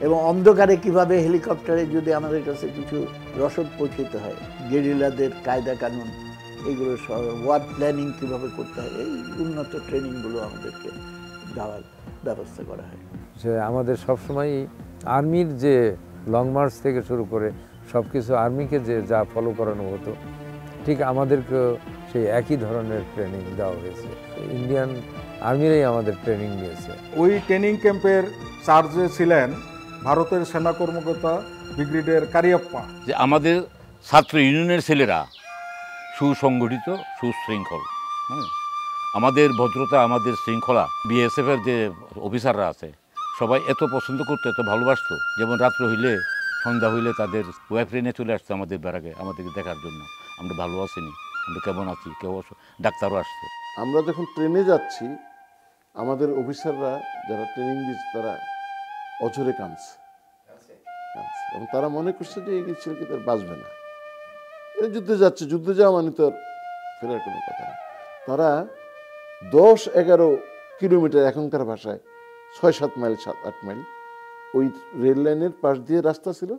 এবং অন্ধকারে কিভাবে হেলিকপ্টারে যদি আমাদের কাছে কিছু রসদ পৌঁছতে হয়, গেরিলাদের কায়দা কানুন, এগুলো সব ওয়ার প্ল্যানিং কীভাবে করতে হয়, এই উন্নত ট্রেনিংগুলো আমাদেরকে দেওয়ার ব্যবস্থা করা হয়। যে আমাদের সবসময় আর্মির যে লং মার্চ থেকে শুরু করে সব কিছু আর্মিকে যে যা ফলো করানো হতো, ঠিক আমাদেরকেও সেই একই ধরনের ট্রেনিং দেওয়া হয়েছে। ইন্ডিয়ান আর্মিরাই আমাদের ট্রেনিং নিয়েছে। ওই ট্রেনিং ক্যাম্পের চার্জে ছিলেন ভারতের সেনা কর্মকর্তা ব্রিগেডিয়ার কারিয়াপ্পা। যে আমাদের ছাত্র ইউনিয়নের ছেলেরা সুসংগঠিত, সুশৃঙ্খল, আমাদের ভদ্রতা, আমাদের শৃঙ্খলা, বিএসএফের যে অফিসাররা আছে সবাই এত পছন্দ করতো, এত ভালোবাসতো। যেমন রাত্র হইলে, সন্ধ্যা হইলে তাদের ওয়াইফ্রেন্ডে চলে আসতো আমাদের ব্যারাকে আমাদেরকে দেখার জন্য, আমরা ভালো আছিনি, আমরা কেমন আছি, কেউ ডাক্তারও আসছে। আমরা যখন ট্রেনে যাচ্ছি, আমাদের অফিসাররা যারা ট্রেনিং দিচ্ছে তারা অঝরে কাঁদছে, এবং তারা মনে করছে যে এই ছেলেকে তার বাঁচবে না, এরা যুদ্ধে যাচ্ছে, যুদ্ধে যাওয়া মানে তো ফেরার কোনো কথা না। তারা 10-11 কিলোমিটার, এখনকার ভাষায় 6-7 মাইল, 7-8 মাইল ওই রেল লাইনের পাশ দিয়ে রাস্তা ছিল,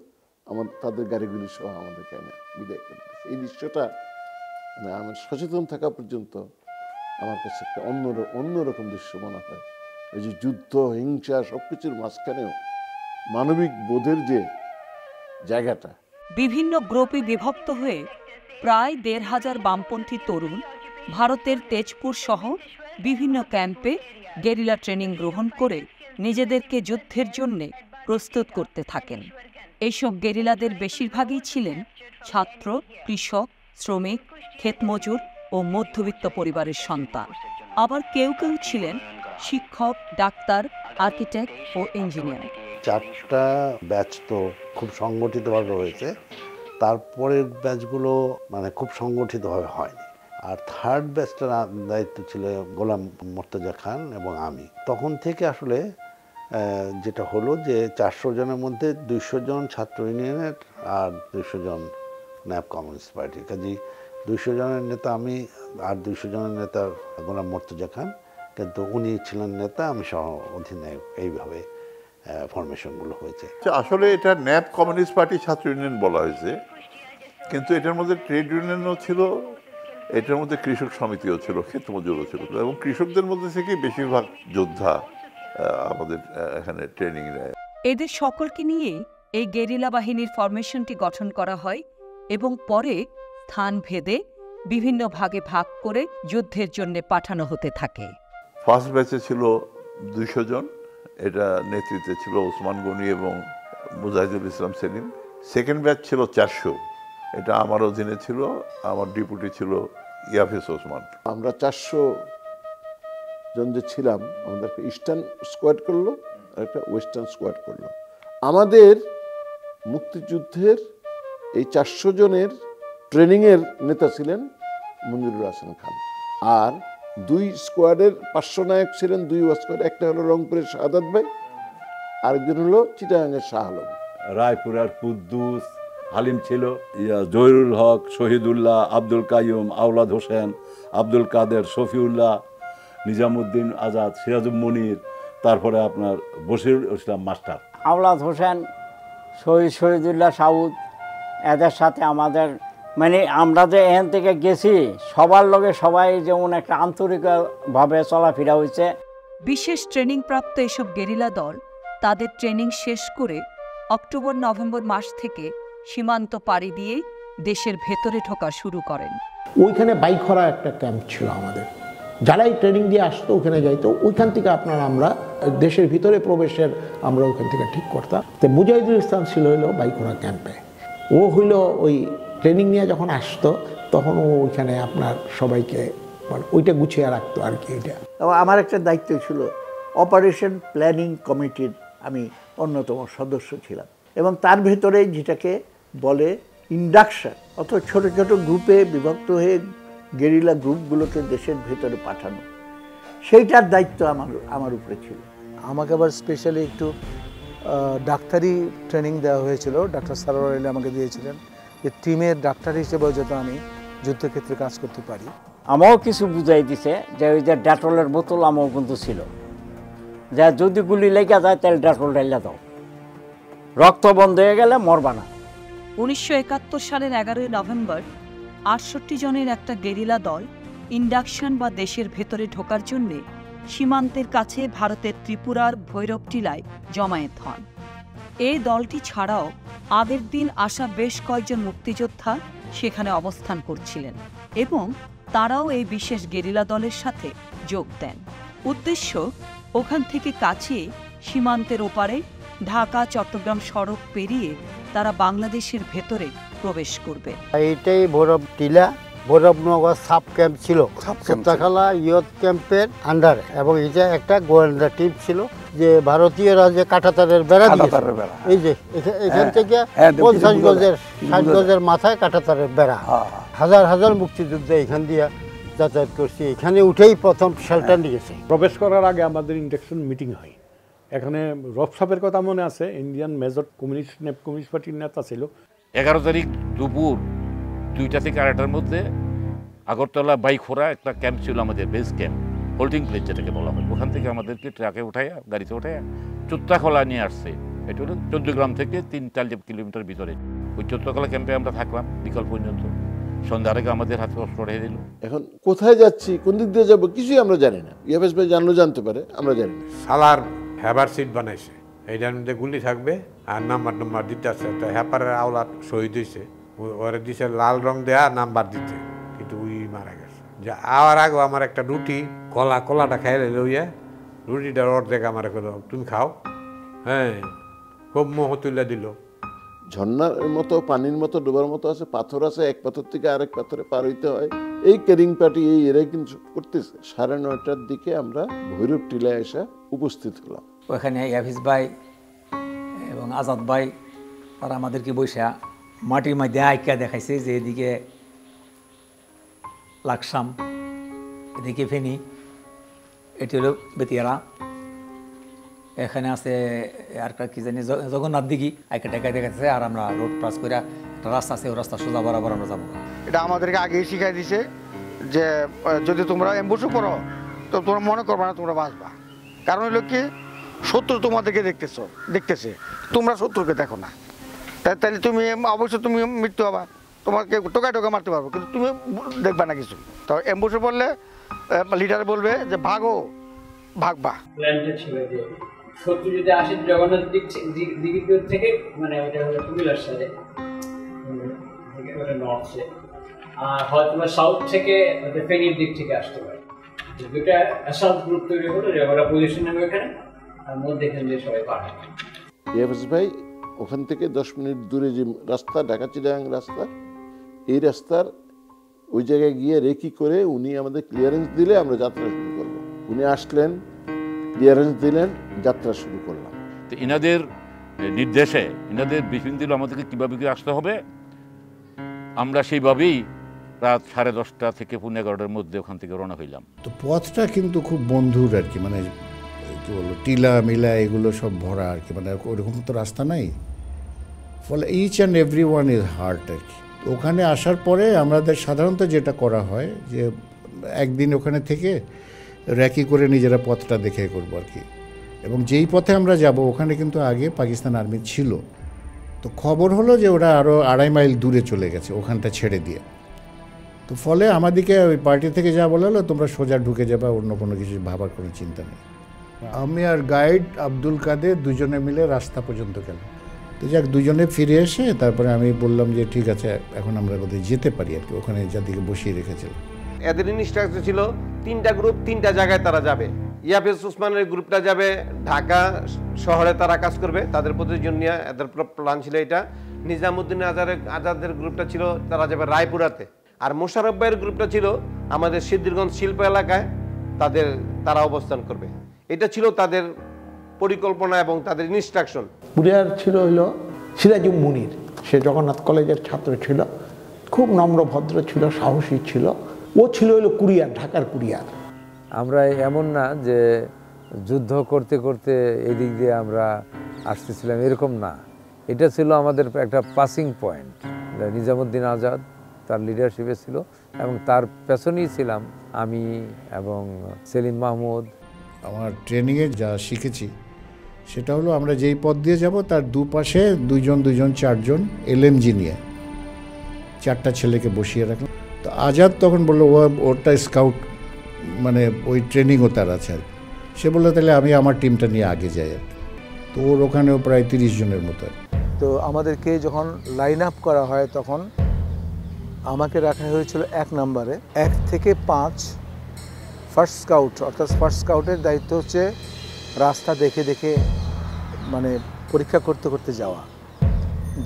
তাদের গাড়িগুলি সহ আমাদেরকে বিদায় করে দিয়েছে। এই দৃশ্যটা মানে আমার সচেতন থাকা পর্যন্ত আমার কাছে একটা অন্যরকম দৃশ্য মনে হয়। এই যে যুদ্ধ, হিংসা সবকিছুর মাঝখানেও মানবিক বোধের যে জায়গাটা। বিভিন্ন গ্রুপে বিভক্ত হয়ে প্রায় ১৫০০ বামপন্থী তরুণ ভারতের তেজপুর সহ বিভিন্ন ক্যাম্পে গেরিলা ট্রেনিং গ্রহণ করে নিজেদেরকে যুদ্ধের জন্য প্রস্তুত করতে থাকেন। এইসব গেরিলাদের বেশিরভাগই ছিলেন ছাত্র, কৃষক, শ্রমিক, ক্ষেতমজুর ও মধ্যবিত্ত পরিবারের সন্তান। আবার কেউ কেউ ছিলেন শিক্ষক, ডাক্তার, আর্কিটেক্ট ও ইঞ্জিনিয়ার। 4টা ব্যাচ তো খুব সংগঠিতভাবে হয়েছে, তারপরের ব্যাচগুলো মানে খুব সংগঠিতভাবে হয়নি। আর থার্ড ব্যাচটার দায়িত্ব ছিল গোলাম মোর্তজা খান এবং আমি। তখন থেকে আসলে যেটা হলো যে 400 জনের মধ্যে 200 জন ছাত্র ইউনিয়নের আর 200 জন ন্যাপ কমিউনিস্ট পার্টির। কাজেই 200 জনের নেতা আমি, আর 200 জনের নেতা গোলাম মোর্তজা খান, কিন্তু উনি ছিলেন নেতা, আমি সহ অধিনায়ক। এইভাবে ফরমেশনগুলো হয়েছে। আসলে এটা ন্যাপ কমিউনিস্ট পার্টি ছাত্র ইউনিয়ন বলা হয়েছে, কিন্তু এটার মধ্যে ট্রেড ইউনিয়নও ছিল, এটার মধ্যে কৃষক সমিতিও ছিল, ক্ষেতমজুরও ছিল, এবং কৃষকদের মধ্যে থেকেই বেশিরভাগ যোদ্ধা আমাদের এখানে ট্রেনিং নেয়। এদের সকলকে নিয়ে এই গেরিলা বাহিনীর ফরমেশনটি গঠন করা হয় এবং পরে স্থান ভেদে বিভিন্ন ভাগে ভাগ করে যুদ্ধের জন্য পাঠানো হতে থাকে। ফার্স্ট ব্যাচে ছিল 200 জন, এটা নেতৃত্বে ছিল ওসমান গনি এবং মুজাহিদুল ইসলাম সেলিম। সেকেন্ড ব্যাচ ছিল 400, এটা আমার অধীনে ছিল, আমার ডিপুটি ছিল ইয়াফিস ওসমান। আমরা 400 জন যে ছিলাম, আমাদেরকে ইস্টার্ন স্কোয়াড করলো আর একটা ওয়েস্টার্ন স্কোয়াড করলো। আমাদের মুক্তিযুদ্ধের এই 400 জনের ট্রেনিংয়ের নেতা ছিলেন মঞ্জুরুল হাসান খান, আর 2 স্কোয়াডের পার্শ্বনায়ক ছিলেন 2 স্কোয়াড। একটা হলো রংপুরের শাহাদাত ভাই, আরেকজন হলো চিটাগাংয়ের শাহ আলম। রায়পুরার কুদ্দুস হালিম ছিল, জহিরুল হক, শহীদুল্লাহ, আব্দুল কাইয়ুম, আওলাদ হোসেন, আব্দুল কাদের, শফিউল্লাহ, নিজামুদ্দিন আজাদ, সিরাজুল মনির, তারপরে আপনার বশিরুল ইসলাম মাস্টার, আওলাদ হোসেন, শহীদুল্লাহ সাউদ। এদের সাথে আমাদের মানে আমরা যে এখান থেকে গেছি সবার লগে সবাই যেমন একটা আন্তরিকভাবে চলাফেরা হয়েছে। বিশেষ ট্রেনিং প্রাপ্ত এসব গেরিলা দল তাদের ট্রেনিং শেষ করে অক্টোবর-নভেম্বর মাস থেকে সীমান্ত পাড়ি দিয়ে দেশের ভেতরে ঢোকা শুরু করেন। ওইখানে বাইখরা একটা ক্যাম্প ছিল আমাদের, যারাই ট্রেনিং দিয়ে আসতো ওখানে যাইতো, ওইখান থেকে আমরা দেশের ভিতরে প্রবেশের আমরা ওইখান থেকে ঠিক করতাম। তো মুজাহিদুল ইসলাম ছিল হইলো বাইখরা ক্যাম্পে। ও হইলো ওই ট্রেনিং নিয়ে যখন আসতো তখন ও ওইখানে আপনার সবাইকে মানে ওইটা গুছিয়ে রাখতো আর কি। ওইটা আমার একটা দায়িত্ব ছিল, অপারেশন প্ল্যানিং কমিটির আমি অন্যতম সদস্য ছিলাম, এবং তার ভেতরে যেটাকে বলে ইন্ডাকশন, অথবা ছোট ছোট গ্রুপে বিভক্ত হয়ে গেরিলা গ্রুপগুলোকে দেশের ভেতরে পাঠানো, সেইটার দায়িত্ব আমার উপরে ছিল। আমাকে আবার স্পেশালি একটু ডাক্তারি ট্রেনিং দেওয়া হয়েছিল, ডাক্তার সারোয়ার আলী আমাকে দিয়েছিলেন যে টিমের ডাক্তার হিসেবে যাতে আমি যুদ্ধক্ষেত্রে কাজ করতে পারি। আমাও কিছু বুঝাই দিছে যে ওই যে ডেটলের বোতল আমাও কিন্তু ছিল, যা যদি গুলি লেগে যায় তাহলে ডেটল ঢাইলা দাও, রক্ত বন্ধ হয়ে গেলে মরবা না। 1971 সালের 11 নভেম্বর 68 জনের একটা গেরিলা দল ইন্ডাকশন বা দেশের ভেতরে ঢোকার জন্যে সীমান্তের কাছে ভারতের ত্রিপুরার ভৈরব টিলায় জমায়েত হন। এই দলটি ছাড়াও আগের দিন আসা বেশ কয়েকজন মুক্তিযোদ্ধা সেখানে অবস্থান করছিলেন এবং তারাও এই বিশেষ গেরিলা দলের সাথে যোগ দেন। উদ্দেশ্য ওখান থেকে কাছে সীমান্তের ওপারে ঢাকা চট্টগ্রাম সড়ক পেরিয়ে তারা বাংলাদেশের ভেতরে প্রবেশ করবে। এইটাই ভৈরব টিলা, ভৈরবনগর সাব ক্যাম্প ছিল সপ্তাহখালা ইয়ুথ ক্যাম্পের আন্ডারে, এবং এটা একটা গোয়েন্দা টিম ছিল যে ভারতীয়রা যে কাঁটাতারের বেড়া দিয়েছে, এই যে এখান থেকে 50 গজের 60 গজের মাথায় কাঁটাতারের বেড়া, হাজার হাজার মুক্তিযোদ্ধা এখান দিয়ে যাতায়াত করছে, এখানে উঠেই প্রথম শেল্টার নিয়েছে। প্রবেশ করার আগে আমাদের ইন্ডাকশন মিটিং হয়। এখানে রব সাহেবের কথা মনে আছে, ইন্ডিয়ান মেজর কমিউনিস্ট পার্টির নেতা ছিল। 11 তারিখ দুপুর 2টা থেকে 2:30টার মধ্যে আগরতলা বাইখোরা একটা ক্যাম্প ছিল, আমাদের বেস ক্যাম্প, হোল্ডিং প্লেস যেটাকে বলা হয়। ওখান থেকে আমাদেরকে ট্রাকে উঠাইয়া, গাড়িতে উঠাইয়া চোত্তাখলা নিয়ে আসছে। এটা হলো 14 গ্রাম থেকে 3-4 কিলোমিটার ভিতরে। ওই চোত্তাখলা ক্যাম্পে আমরা থাকলাম বিকাল পর্যন্ত। সন্ধ্যার আগে আমাদের হাতে অস্ত্র রেখে দিল। এখন কোথায় যাচ্ছি, কোন দিক দিয়ে যাবো, কিছুই আমরা জানি না। ইয়াফেজ ভাই জানতে পারে, আমরা জানি না। সালার হ্যাবার সিট বানাইছে, এইটার মধ্যে গুলি থাকবে আর নাম্বার দিতে আছে। একটা হ্যাপারের আওলাদ শহীদ হয়েছে, ওরে দিছে লাল রং দেয়া নাম্বার দিতে, কিন্তু উই মারা গেছে। যে আওয়ার আগে আমার একটা রুটি কলাটা খাইলে লইয়া রুটিটার অর্ধেক আমার তুমি খাও। হ্যাঁ, খুব মোহ তুলে দিল। ঝর্ণার মতো পানির মতো ডোবার মতো আছে, পাথর আছে, এক পাথর থেকে আরেক পাথরে পার হইতে হয়। এই ক্যারিং পার্টি এরাই কিন্তু করতেছে। 9:30টার দিকে আমরা ভৈরব টিলায় এসে উপস্থিত হলাম। ওখানে ইয়াফিজ ভাই এবং আজাদ ভাই তারা আমাদেরকে বৈশা মাটির মধ্যে আইকা দেখাইছে যে এদিকে লাকসাম, এদিকে ফেনী, এটি হলো বেতিয়ারা, এখানে আছে আর কি জানি জগন্নাথ দিঘি, আইকা টাকা দেখাচ্ছে। আর আমরা রোড ক্রস করে একটা রাস্তা আছে, ওই রাস্তা সোজা বরাবর আমরা যাবো। এটা আমাদেরকে আগেই শিখাই দিছে যে যদি তোমরা এম্বুশও করো তো তোমরা মনে করবা না তোমরা বাঁচবা। কারণ হলো কি, শত্রু তোমাদেরকে দেখতেছে, তোমরা শত্রুকে দেখো না। তাহলে তুমি অবশ্যই তুমি মৃত্যু হবা, তোমাকে টোকা মারতে পারবো, কিন্তু তুমি দেখবা না কিছু। তো এম্বুশে পড়লে লিডার বলবে যে ভাগবা। শত্রু যদি আসে জগন্নাথ দিঘির থেকে, মানে ওটা হলো কুমিল্লার সাথে, ওটা নর্থে, আর হয়তো সাউথ থেকে ফেনীর দিক থেকে আসতে পারে। দুটা অ্যাসাল্ট গ্রুপ তৈরি হলো, যে ওরা পজিশন নেবে এখানে, আর মধ্যে এখান দিয়ে সবাই পাঠায়। ইয়াফেজ ভাই ওখান থেকে 10 মিনিট দূরে যে রাস্তা, ঢাকা চিটাগাং রাস্তা, এই রাস্তার ওই জায়গায় গিয়ে রেকি করে উনি আমাদের ক্লিয়ারেন্স দিলে আমরা যাত্রা শুরু করবো। উনি আসলেন, ক্লিয়ারেন্স দিলেন, যাত্রা শুরু করলাম। তো ইনাদের নির্দেশে, ইনাদের ব্রিফিং দিল আমাদেরকে কীভাবে কি আসতে হবে। আমরা সেইভাবেই রাত 10:30 থেকে 11:30টার মধ্যে ওখান থেকে রওনা হইলাম। তো পথটা কিন্তু খুব বন্ধুর আর কি, মানে কি বলবো, টিলা মিলা এগুলো সব ভরা আর কি, মানে ওরকম তো রাস্তা নাই। ফলে each and every one is hurt আর কি। তো ওখানে আসার পরে আমাদের সাধারণত যেটা করা হয় যে একদিন ওখানে থেকে র্যাকি করে নিজেরা পথটা দেখে করবো আর কি। এবং যেই পথে আমরা যাব ওখানে কিন্তু আগে পাকিস্তান আর্মি ছিল। তো খবর হলো যে ওরা আরও 2.5 মাইল দূরে চলে গেছে ওখানটা ছেড়ে দিয়ে। তো ফলে আমাদেরকে ওই পার্টি থেকে যা বলা হলো, তোমরা সোজা ঢুকে যাবে, অন্য কোনো কিছু ভাবার কোনো চিন্তা নেই। আমি আর গাইড আব্দুল কাদের দুজনে মিলে রাস্তা পর্যন্ত গেলাম। তো যাক, দুজনে ফিরে এসে তারপরে আমি বললাম যে ঠিক আছে, এখন আমরা বোধহয় যেতে পারি আর কি। ওখানে যাদিকে বসিয়ে রেখেছিল। এদের ইনস্ট্রাকশন ছিল 3টা গ্রুপ 3টা জায়গায় তারা যাবে। ইয়াফেজ উসমানের গ্রুপটা যাবে ঢাকা শহরে, তারা কাজ করবে, তাদের প্রতিজন নিয়ে এদের প্ল্যান ছিল এটা। নিজামুদ্দিন আজাদের গ্রুপটা ছিল তারা যাবে রায়পুরাতে। আর মোশাররফ ভাইয়ের গ্রুপটা ছিল আমাদের সিদ্ধিরগঞ্জ শিল্প এলাকায়, তারা অবস্থান করবে। এটা ছিল তাদের পরিকল্পনা এবং তাদের ইনস্ট্রাকশন। কুরিয়ার ছিল হইল সিরাজুল মুনির, সে জগন্নাথ কলেজের ছাত্র ছিল, খুব নম্র ভদ্র ছিল, সাহসী ছিল। ও ছিল হইল কুরিয়ার, ঢাকার কুরিয়ার। আমরা এমন না যে যুদ্ধ করতে করতে এদিক দিয়ে আমরা আসতেছিলাম, এরকম না। এটা ছিল আমাদের একটা পাসিং পয়েন্ট। নিজামুদ্দিন আজাদ তার লিডারশিপে ছিল এবং তার পেছনেই ছিলাম আমি এবং সেলিম মাহমুদ। আমার ট্রেনিংয়ে যা শিখেছি সেটা হলো আমরা যেই পথ দিয়ে যাব তার দুপাশে দুজন চারজন এলএমজি নিয়ে 4টা ছেলেকে বসিয়ে রাখলাম। তো আজাদ তখন বললো ওরটা স্কাউট মানে ওই ট্রেনিংও তার আছে আর কি। সে বললো তাহলে আমি আমার টিমটা নিয়ে আগে যাই আর কি। তো ওর ওখানেও প্রায় 30 জনের মতো। তো আমাদেরকে যখন লাইন আপ করা হয় তখন আমাকে রাখা হয়েছিল 1 নম্বরে, 1 থেকে 5 ফার্স্ট স্কাউট। অর্থাৎ ফার্স্ট স্কাউটের দায়িত্ব হচ্ছে রাস্তা দেখে দেখে মানে পরীক্ষা করতে করতে যাওয়া,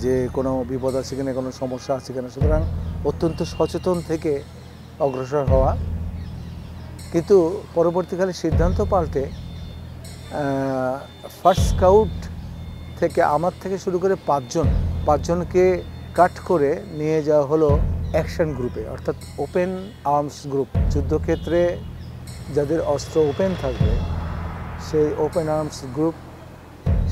যে কোনো বিপদ আছে কিনা, কোনো সমস্যা আছে কিনা। সুতরাং অত্যন্ত সচেতন থেকে অগ্রসর হওয়া। কিন্তু পরবর্তীকালে সিদ্ধান্ত পাল্টে ফার্স্ট স্কাউট থেকে আমার থেকে শুরু করে 5জনকে কাট করে নিয়ে যাওয়া হলো অ্যাকশন গ্রুপে, অর্থাৎ ওপেন আর্মস গ্রুপ। যুদ্ধক্ষেত্রে যাদের অস্ত্র ওপেন থাকবে সেই ওপেন আর্মস গ্রুপ,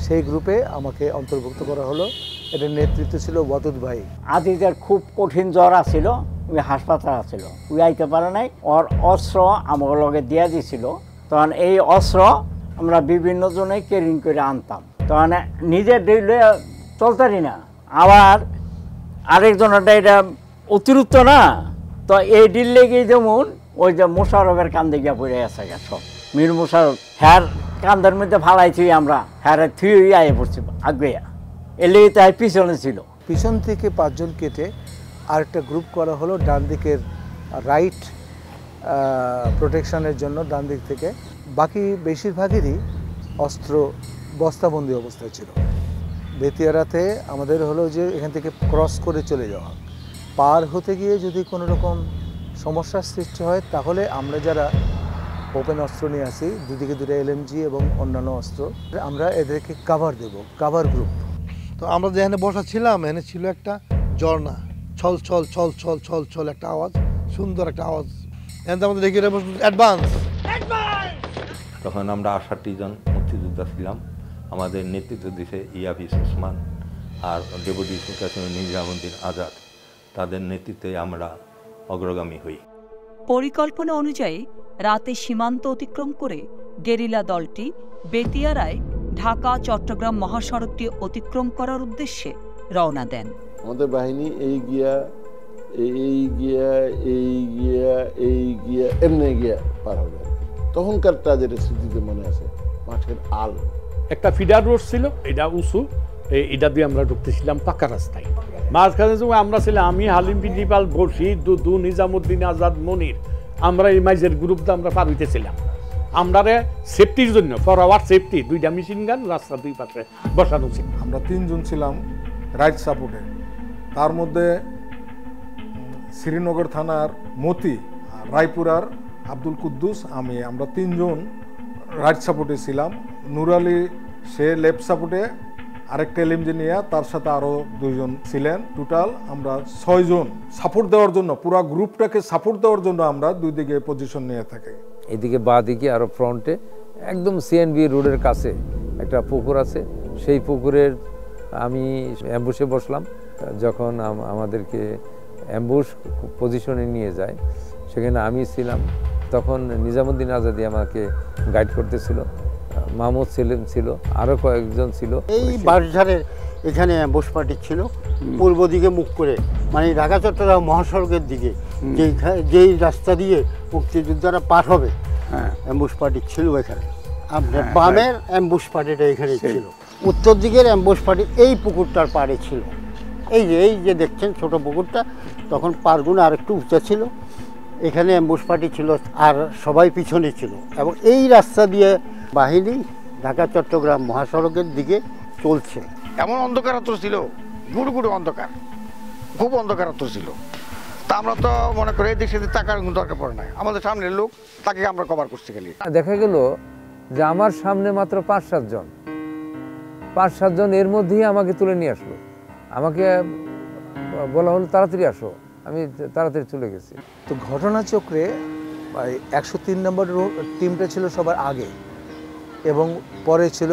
সেই গ্রুপে আমাকে অন্তর্ভুক্ত করা হলো। এটার নেতৃত্ব ছিল ওয়াদুদ ভাই। আজিজের খুব কঠিন জ্বর আছিল, ওই হাসপাতাল আছিল, ওই আইতে পারে নাই। ওর অস্ত্র আমার লগে দিয়া দিছিল। তখন এই অস্ত্র আমরা বিভিন্ন জনে ক্যারিং করে আনতাম। তখন নিজের ডেইলে চলতারি না, আবার আরেকজনেরটা এটা অতিরিক্ত না। তো এই ডিল লেগে যেমন ওই যে মোশারফের কান্দে গিয়া পড়ে আছে সব, মীর মোশারফ হ্যার কান্দের মধ্যে ফালাইছি আমরা, হ্যাঁ থুই আয়ে পড়ছি আগে, এলে তাই পিছনে ছিল। পিছন থেকে 5 জন কেটে আরেকটা গ্রুপ করা হলো ডান দিকের রাইট প্রোটেকশনের জন্য, ডান দিক থেকে। বাকি বেশিরভাগেরই অস্ত্র বস্তাবন্দি অবস্থায় ছিল। বেতিয়ারাতে আমাদের হলো যে এখান থেকে ক্রস করে চলে যাওয়া, পার হতে গিয়ে যদি কোনো রকম সমস্যার সৃষ্টি হয় তাহলে আমরা যারা ওপেন অস্ত্র নিয়ে আসি, দুদিকে 2টা এলএমজি এবং অন্যান্য অস্ত্র, আমরা এদেরকে কাভার দেব, কাভার গ্রুপ। তো আমরা যেখানে বসা ছিলাম এখানে ছিল একটা ঝর্ণা, ছল ছল ছল ছল ছল ছল একটা আওয়াজ, সুন্দর একটা আওয়াজ। এখানে আমাদের দেখি অ্যাডভান্স। তখন আমরা 68 জন মুক্তিযোদ্ধা ছিলাম। আমাদের নেতৃত্ব দিছে ইয়াফিস ওসমান আর ডেপুটি সুলতান নিজামুদ্দিন আজাদ। তাদের নেতৃত্বে আমরা অগ্রগামী হই। পরিকল্পনা অনুযায়ী রাতে সীমান্ত অতিক্রম করে গেরিলা দলটি বেতিয়ারায় ঢাকা চট্টগ্রাম মহাসড়কটি অতিক্রম করার উদ্দেশ্যে রওনা দেন। আমাদের বাহিনী এই গিয়া এমনি গিয়া পার হবে। তখনকারটা যেটা স্মৃতিতে মনে আছে, মাঠের আল একটা ফিডার রোড ছিল, এটা উঁচু, এটা দিয়ে আমরা ঢুকতেছিলাম পাকা রাস্তায়। মাঝখানে সময় আমরা ছিলাম আমি, হালিম প্রিন্সিপাল, বশির, দুদু, নিজামুদ্দিন আজাদ, মনির। আমরা এই মাইজের গ্রুপটা আমরা পার হইতেছিলাম। আমরা সেফটির জন্য, ফর আওয়ার সেফটি, 2টা মেশিন গান রাস্তার 2 পাশে বসানো ছিল। আমরা 3 জন ছিলাম রাইট সাপোর্টে। তার মধ্যে শ্রীনগর থানার মতি, রায়পুরার আব্দুল কুদ্দুস, আমি, আমরা 3 জন রাইট সাপোর্টে ছিলাম। নুর আলী সে লেফট সাপোর্টে, আরেকটা এলএমজি নিয়ে তার সাথে আরও 2 জন ছিলেন। টোটাল আমরা 6 জন সাপোর্ট দেওয়ার জন্য, পুরো গ্রুপটাকে সাপোর্ট দেওয়ার জন্য আমরা 2 দিকে পজিশন নিয়ে থাকি। এদিকে বাঁ দিকে আরও ফ্রন্টে একদম সিএনবি রোডের কাছে একটা পুকুর আছে, সেই পুকুরের আমি অ্যাম্বুশে বসলাম। যখন আমাদেরকে অ্যাম্বুশ পজিশনে নিয়ে যায়, সেখানে আমি ছিলাম। তখন নিজামুদ্দিন আজাদি আমাকে গাইড করতেছিল, মাহমুদ সেলিম ছিল, আরও কয়েকজন ছিল। এই বাঁশঝাড়ের এখানে অ্যাম্বুশ পার্টি ছিল, পূর্ব দিকে মুখ করে, মানে ঢাকা চট্টগ্রাম মহাসড়কের দিকে যেই রাস্তা দিয়ে মুক্তিযোদ্ধারা পার হবে, অ্যাম্বুশ পার্টি ছিল এখানে। আপনার বামের অ্যাম্বুশ পার্টিটা এখানে ছিল, উত্তর দিকের অ্যাম্বুশ পার্টি এই পুকুরটার পাড়ে ছিল। এই যে দেখছেন ছোট পুকুরটা, তখন পারগুলো আরেকটু উঁচা ছিল, এখানে অ্যাম্বুশ পার্টি ছিল, আর সবাই পিছনে ছিল। এবং এই রাস্তা দিয়ে বাহিনী ঢাকা চট্টগ্রাম মহাসড়কের দিকে চলছে। এমন অন্ধকারাত্র ছিল, গুড় গুড় অন্ধকার, খুব অন্ধকারাত্র ছিল। তা আমরা তো মনে করি এদিক সেদিক তাকার দরকার পড়ে নাই, আমাদের সামনের লোক তাকে আমরা কভার করতে গেলি। দেখা গেল যে আমার সামনে মাত্র 5-7 জন, 5-7 জন এর মধ্যেই আমাকে তুলে নিয়ে আসলো। আমাকে বলা হলো তাড়াতাড়ি আসো, আমি তাড়াতাড়ি চলে গেছি। তো ঘটনাচক্রে 103 নম্বর টিমটা ছিল সবার আগে, এবং পরে ছিল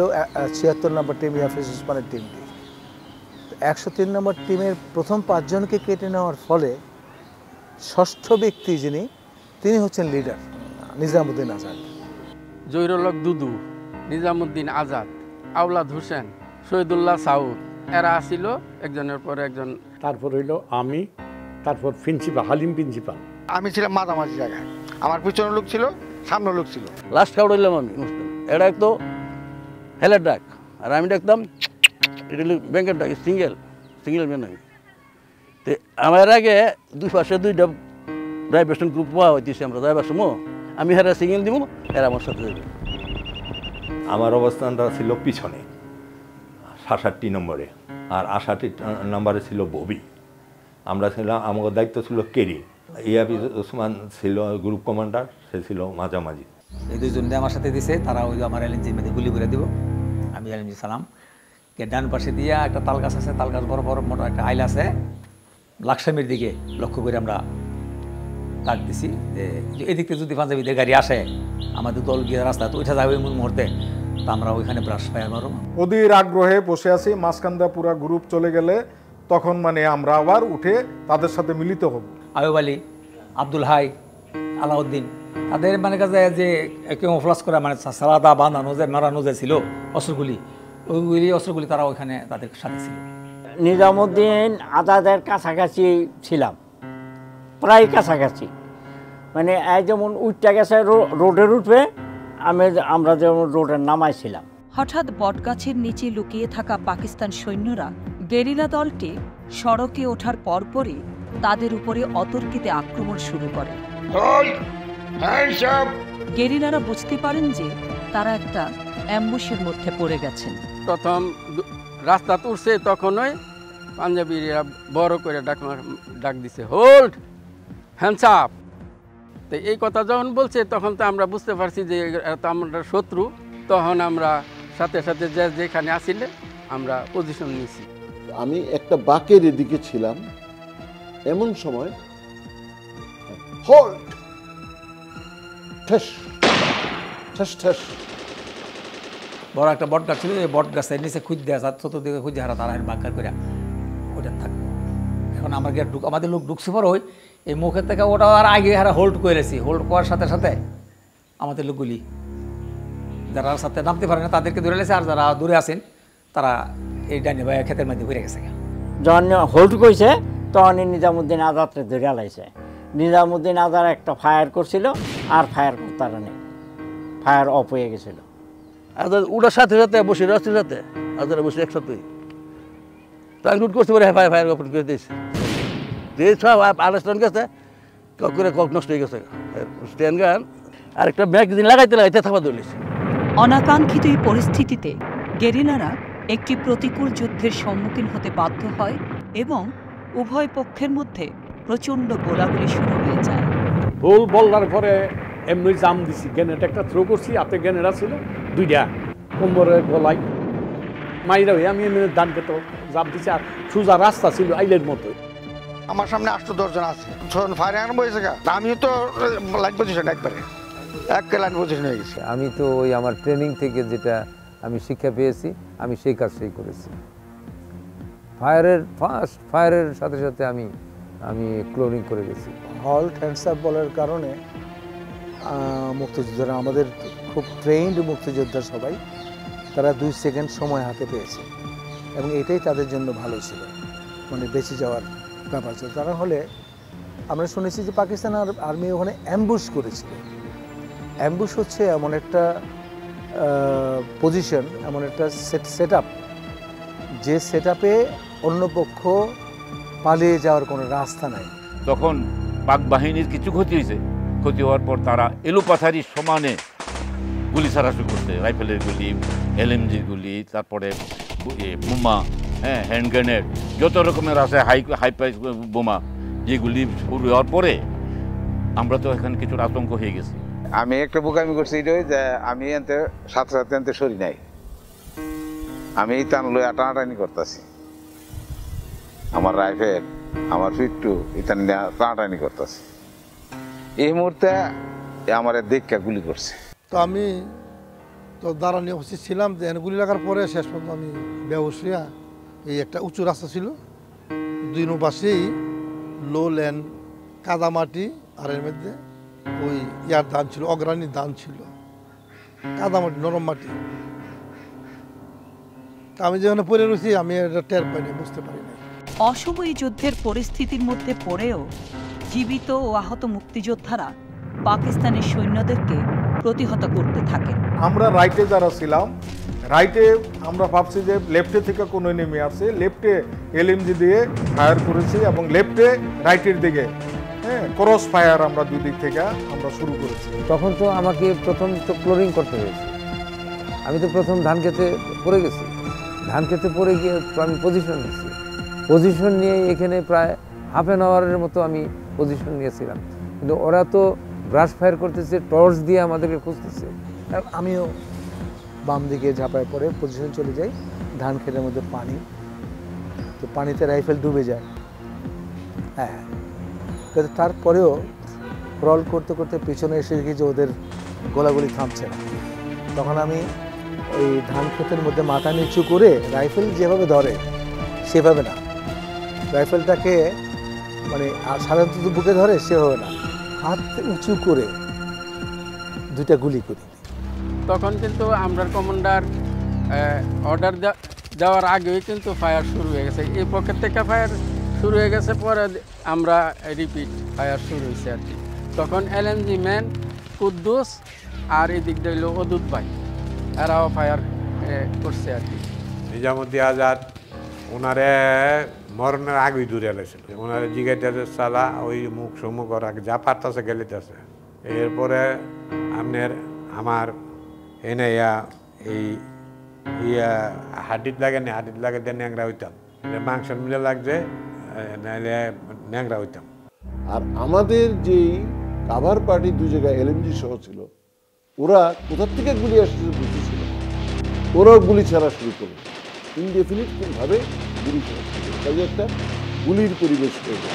76 নম্বর টিম, ইয়াফিস ওসমানের টিমটি। 103 নম্বর টিমের প্রথম 5 জনকে কেটে নেওয়ার ফলে ষষ্ঠ ব্যক্তি যিনি, তিনি হচ্ছেন লিডার নিজামুদ্দিন আজাদ। জহিরুল হক দুদু, নিজামুদ্দিন আজাদ, আওলাদ হোসেন, শহীদুল্লাহ সাউদ, এরা আসিল একজনের পর একজন। তারপর হইল আমি, তারপর প্রিন্সিপাল, হালিম প্রিন্সিপাল। আমি ছিলাম মাঝামাঝি জায়গায়, আমার পিছনে লোক ছিল, সামনে লোক ছিল। লাস্ট কাউড হইলাম আমি মুসলিম। এটা একটু হেলের ডাক, আর আমি ডাকতাম এটা ব্যাংকের ডাক, সিঙ্গেল মেন আমি। তো আমার আগে দুই পাশে দুইটা ড্রাইভার্সন গ্রুপ পাওয়া হইতেছে, আমরা ড্রাইভার সমো, আমি হেরা সিঙ্গেল দিব, এরা আমার সাথে যাবে। আমার অবস্থানটা ছিল পিছনে ৬৭ নম্বরে, আর ৬৮ নম্বরে ছিল ববি। আমরা ছিলাম, আমাদের দায়িত্ব ছিল কেরি। ইয়াফিজ ওসমান ছিল গ্রুপ কমান্ডার, সে ছিল মাঝামাঝি। এই দুইজন আমার সাথে দিছে, তারা ওই আমার এলএনজির মধ্যে গুলি করে দিব। আমি এলএনজি সালাম কে ডান পাশে দিয়া একটা তাল গাছ আছে, তাল গাছ বড় বড় মোটা একটা আইল আছে, লাকসামের দিকে লক্ষ্য করে আমরা তাক দিছি যে এদিক থেকে যদি পাঞ্জাবিদের গাড়ি আসে, আমাদের দল গিয়ে রাস্তা তো উঠে যাবে এমন মুহূর্তে, তো আমরা ওইখানে ব্রাশ ফায়ার মারব। অধীর আগ্রহে বসে আছি, মাঝখানটা পুরা গ্রুপ চলে গেলে তখন মানে আমরা আবার উঠে তাদের সাথে মিলিত হব। আয়ুব আলী, আব্দুল হাই, আলাউদ্দিন, তাদের মানে কাছে যে কেমোফ্লাস করা মানে সালাদা বাঁধানো যে মারানো যে ছিল অস্ত্রগুলি, ওইগুলি অস্ত্রগুলি তারা ওইখানে তাদের সাথে ছিল। নিজামুদ্দিন আজাদের কাছাকাছি ছিলাম, প্রায় কাছাকাছি, মানে এই যেমন উঠতে গেছে রোডের উঠবে, আমরা যেমন রোডের নামাইছিলাম। হঠাৎ বটগাছের নিচে লুকিয়ে থাকা পাকিস্তান সৈন্যরা গেরিলা দলটি সড়কে ওঠার পরপরই তাদের উপরে অতর্কিতে আক্রমণ শুরু করে। গেরিলারা বুঝতে পারেন যে তারা একটা অ্যাম্বুশের মধ্যে পড়ে গেছেন। প্রথম রাস্তা উঠছে তখনই পাঞ্জাবিরা বড় করে ডাক দিছে, হোল্ড হ্যান্ডস আপ। তো এই কথা যখন বলছে তখন তো আমরা বুঝতে পারছি যে আমরা শত্রু। তখন আমরা সাথে সাথে যেখানে আসিলে আমরা পজিশন নিয়েছি। আমি একটা বাঁকের এদিকে ছিলাম, এমন সময় হোল্ড, ঠেস ঠেস ঠেস, বড় একটা বট গাছ ছিল, এই বট গাছের নিচে খুঁজতে আসা চতুর্দিকে খুঁজে হারা তারা বাঁকার করে ওটা থাকবে। এখন আমরা গিয়ে আমাদের লোক ঢুকছে পর ওই এই মুখের থেকে ওটা আর আগে হারা হোল্ড করেছি। হোল্ড করার সাথে সাথে আমাদের লোকগুলি যারা সাথে নামতে পারে না তাদেরকে ধরে লেছে, আর যারা দূরে আছেন তারা এই ডাইনে ভাই ক্ষেতের মধ্যে ঘুরে গেছে। যখন হোল্ড করছে তখন নিজামুদ্দিন আজাদকে ধরে লাইছে। নিজামুদ্দিন আজাদ একটা ফায়ার করছিল, আর ফায়ার করতে নেই, ফায়ার অফ হয়ে গেছিল। আজাদ ওটার সাথে সাথে বসে রাস্তার সাথে আজাদ বসে একসাথে তাই লুট করতে পারে, ফায়ার ওপেন করে দিয়েছে। যে সব আলোচনা গেছে করে কক নষ্ট হয়ে গেছে স্ট্যান্ড গান, আর একটা ম্যাগজিন লাগাইতে লাগাইতে থাকা দলিয়েছে। অনাকাঙ্ক্ষিত এই পরিস্থিতিতে গেরিলারা একটি প্রতিকূল যুদ্ধের সম্মুখীন হতে বাধ্য হয় এবং উভয় পক্ষের মধ্যে প্রচণ্ড গোলাগুলি শুরু হয়ে যায়। ভুল বলার পরে এমনি জাম দিছি, গ্যানেট একটা থ্রো করছি, হাতে গ্যানেট ছিল দুইটা কোমরে গলায় মাইরা হয়ে আমি এমনি ডানকে তো জাম দিছি, আর সোজা রাস্তা ছিল আইলের মতো। আমার সামনে ৮-১০ জন আছে, ফায়ার আরম্ভ হয়েছে। আমিও তো লাইন পজিশন একবারে লাইন পজিশন হয়ে গেছি। আমি তো ওই আমার ট্রেনিং থেকে যেটা আমি শিক্ষা পেয়েছি, আমি সেই কাজটাই করেছি। ফায়ারের সাথে সাথে আমি ক্লোনিং করে গেছি। হল্ট হ্যান্ডস আপ বলার কারণে মুক্তিযোদ্ধারা, আমাদের খুব ট্রেইনড মুক্তিযোদ্ধা সবাই, তারা 2 সেকেন্ড সময় হাতে পেয়েছে এবং এটাই তাদের জন্য ভালো ছিল, মানে বেঁচে যাওয়ার ব্যাপার ছিল। কারণ হলে আমরা শুনেছি যে পাকিস্তান আর্মি ওখানে অ্যাম্বুশ করেছিল। অ্যাম্বুশ হচ্ছে এমন একটা পজিশন, এমন একটা সেট আপ, যে সেট আপে অন্য পক্ষ পালিয়ে যাওয়ার কোনো রাস্তা নাই। তখন পাক বাহিনীর কিছু ক্ষতি হয়েছে, ক্ষতি হওয়ার পর তারা এলোপাথারি সমানে গুলি ছাড়া শুরু করছে, রাইফেলের গুলি, এলএমজির গুলি, তারপরে বোমা, হ্যান্ড গ্রেনেড, যত রকমের আছে হাই প্রাইস বোমা, যেগুলি শুরু হওয়ার পরে আমরা তো এখানে কিছু আতঙ্ক হয়ে গেছি। আমি একটা বোকামি করছি এটাই যে আমি এনতে সাথে সাথে এনতে সরি নাই, আমি এই টান লইয়া টানাটানি করতেছি, আমার রাইফেল আমার ফিট্টু ইতান টানাটানি করতেছি। এই মুহূর্তে আমার দেখা গুলি করছে। তো আমি তো দাঁড়ানি অবস্থিত ছিলাম, যে গুলি লাগার পরে শেষ পর্যন্ত আমি বেহুশ হইয়া, এই একটা উঁচু রাস্তা ছিল, দুই পাশেই লো ল্যান্ড কাদামাটি, আর এর মধ্যে ওই ইয়ার ধান ছিল, অগ্রাণীর ধান ছিল, কাদামাটি নরম মাটি। আমি যেখানে পড়ে রয়েছি আমি এটা টের পাইনি, বুঝতে পারি না। অশুভ এই যুদ্ধের পরিস্থিতির মধ্যে পড়েও জীবিত ও আহত মুক্তিযোদ্ধারা পাকিস্তানের সৈন্যদেরকে প্রতিহত করতে থাকেন। আমরা রাইটে যারা ছিলাম, রাইটে আমরা ভাবছি যে লেফটে থেকে কোনো নেমে আসছে, লেফটে এলএমজি দিয়ে ফায়ার করেছি এবং লেফটে রাইটের দিকে ক্রস ফায়ার আমরা দুই দিক থেকে আমরা শুরু করেছি। তখন তো আমাকে প্রথম তো ক্লোরিং করতে হয়েছে। আমি তো প্রথম ধান খেতে পড়ে গেছি, ধান খেতে পড়ে গিয়ে তো আমি পজিশন নিয়েছি। পজিশন নিয়ে এখানে প্রায় হাফ অ্যান আওয়ারের মতো আমি পজিশন নিয়েছিলাম, কিন্তু ওরা তো ব্রাশ ফায়ার করতেছে, টর্চ দিয়ে আমাদেরকে খুঁজতেছে। আমিও বাম দিকে ঝাঁপায় পড়ে পজিশন চলে যাই, ধান ক্ষেতের মধ্যে পানি, তো পানিতে রাইফেল ডুবে যায়। হ্যাঁ, কিন্তু তারপরেও ক্রল করতে করতে পিছনে এসে দেখি যে ওদের গোলাগুলি থামছে না। তখন আমি ওই ধান ক্ষেতের মধ্যে মাথা নিচু করে, রাইফেল যেভাবে ধরে সেভাবে না, রাইফেলটাকে মানে সাধারণত বুকে ধরে সেভাবে না, হাত উঁচু করে দুইটা গুলি করি। তখন কিন্তু আমরা কমান্ডার অর্ডার দেওয়ার আগেই কিন্তু ফায়ার শুরু হয়ে গেছে, এই পকেট থেকে ফায়ার শুরু হয়ে গেছে, পরে আমরা রিপিট ফায়ার শুরু হয়েছে আর কি। তখন এলএমজি ম্যান কুদ্দুস আর এদিক দিল অদূত ভাই, এরাও ফায়ার করছে আর কি। নিজামুদ্দিন আজাদ ওনারে মরণের আগেই দূরে এলেছিল, ওনারে জিগাইতেছে সালা ওই মুখ সম্মুখ ওরা যা পারতেছে গেলিতেছে। এরপরে আপনার আমার এনে এই হাড্ডিত লাগে না, হাড্ডিত লাগে দিয়ে ন্যাংরা হইতাম, মাংস মিলে লাগছে নাহলে ন্যাংরা হইতাম। আর আমাদের যেই কাভার পার্টি দুই জায়গায় এলএমজি সহ ছিল, ওরা কোথার থেকে গুলি আসছে বুঝতেছিল, ওরাও গুলি ছাড়া শুরু করলো, ইনডেফিনিটভাবে গুলি ছাড়া শুরু করলো, কাজে একটা গুলির পরিবেশ হয়ে গেল।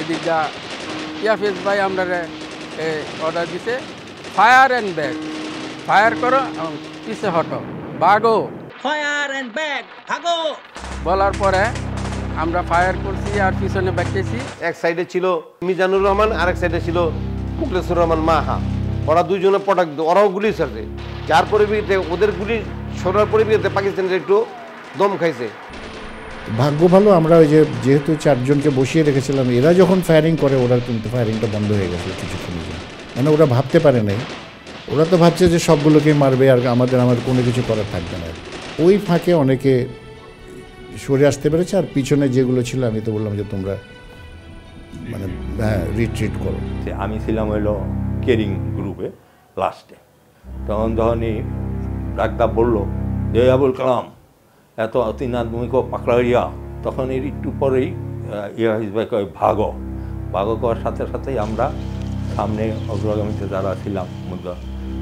এদিকটা ইয়াফিজ ভাই আমরা অর্ডার দিছে ফায়ার অ্যান্ড ব্যাগ, ফায়ার করো এবং পিছে হটো, ভাগো, ফায়ার অ্যান্ড ব্যাগ, ভাগো বলার পরে আমরা ফায়ার করছি আর পিছনে ব্যাগতেছি। এক সাইডে ছিল মিজানুর রহমান, আরেক সাইডে ছিল মুখলেসুর রহমান মাহা। ওরা দুইজনে পটাক, ওরাও গুলি ছাড়ছে, যার পরিপ্রেক্ষিতে ওদের গুলি ছোড়ার পরিপ্রেক্ষিতে পাকিস্তানের একটু দম খাইছে। ভাগ্য ভালো আমরা ওই যেহেতু চারজনকে বসিয়ে রেখেছিলাম, এরা যখন ফায়ারিং করে ওরা কিন্তু ফায়ারিংটা বন্ধ হয়ে গেছে কিছুক্ষণের জন্য, মানে ওরা ভাবতে পারে নাই, ওরা তো ভাবছে যে সবগুলোকে মারবে আর আমাদের কোনো কিছু করার থাকবে না। ওই ফাঁকে অনেকে সরে আসতে পেরেছে, আর পিছনে যেগুলো ছিল আমি তো বললাম যে তোমরা মানে রিট্রিট করো। আমি ছিলাম হইলো কেরিং গ্রুপে লাস্টে, তখন যখনই ডাক্তার বললো যে আবুল কালাম এত তুমি পাকড়া ইয়া, তখন এর একটু পরেই ইয়াহিজ ভাই কয় ভাগো, ভাগো করার সাথে সাথেই আমরা সামনে অগ্রগামীতে যারা ছিলাম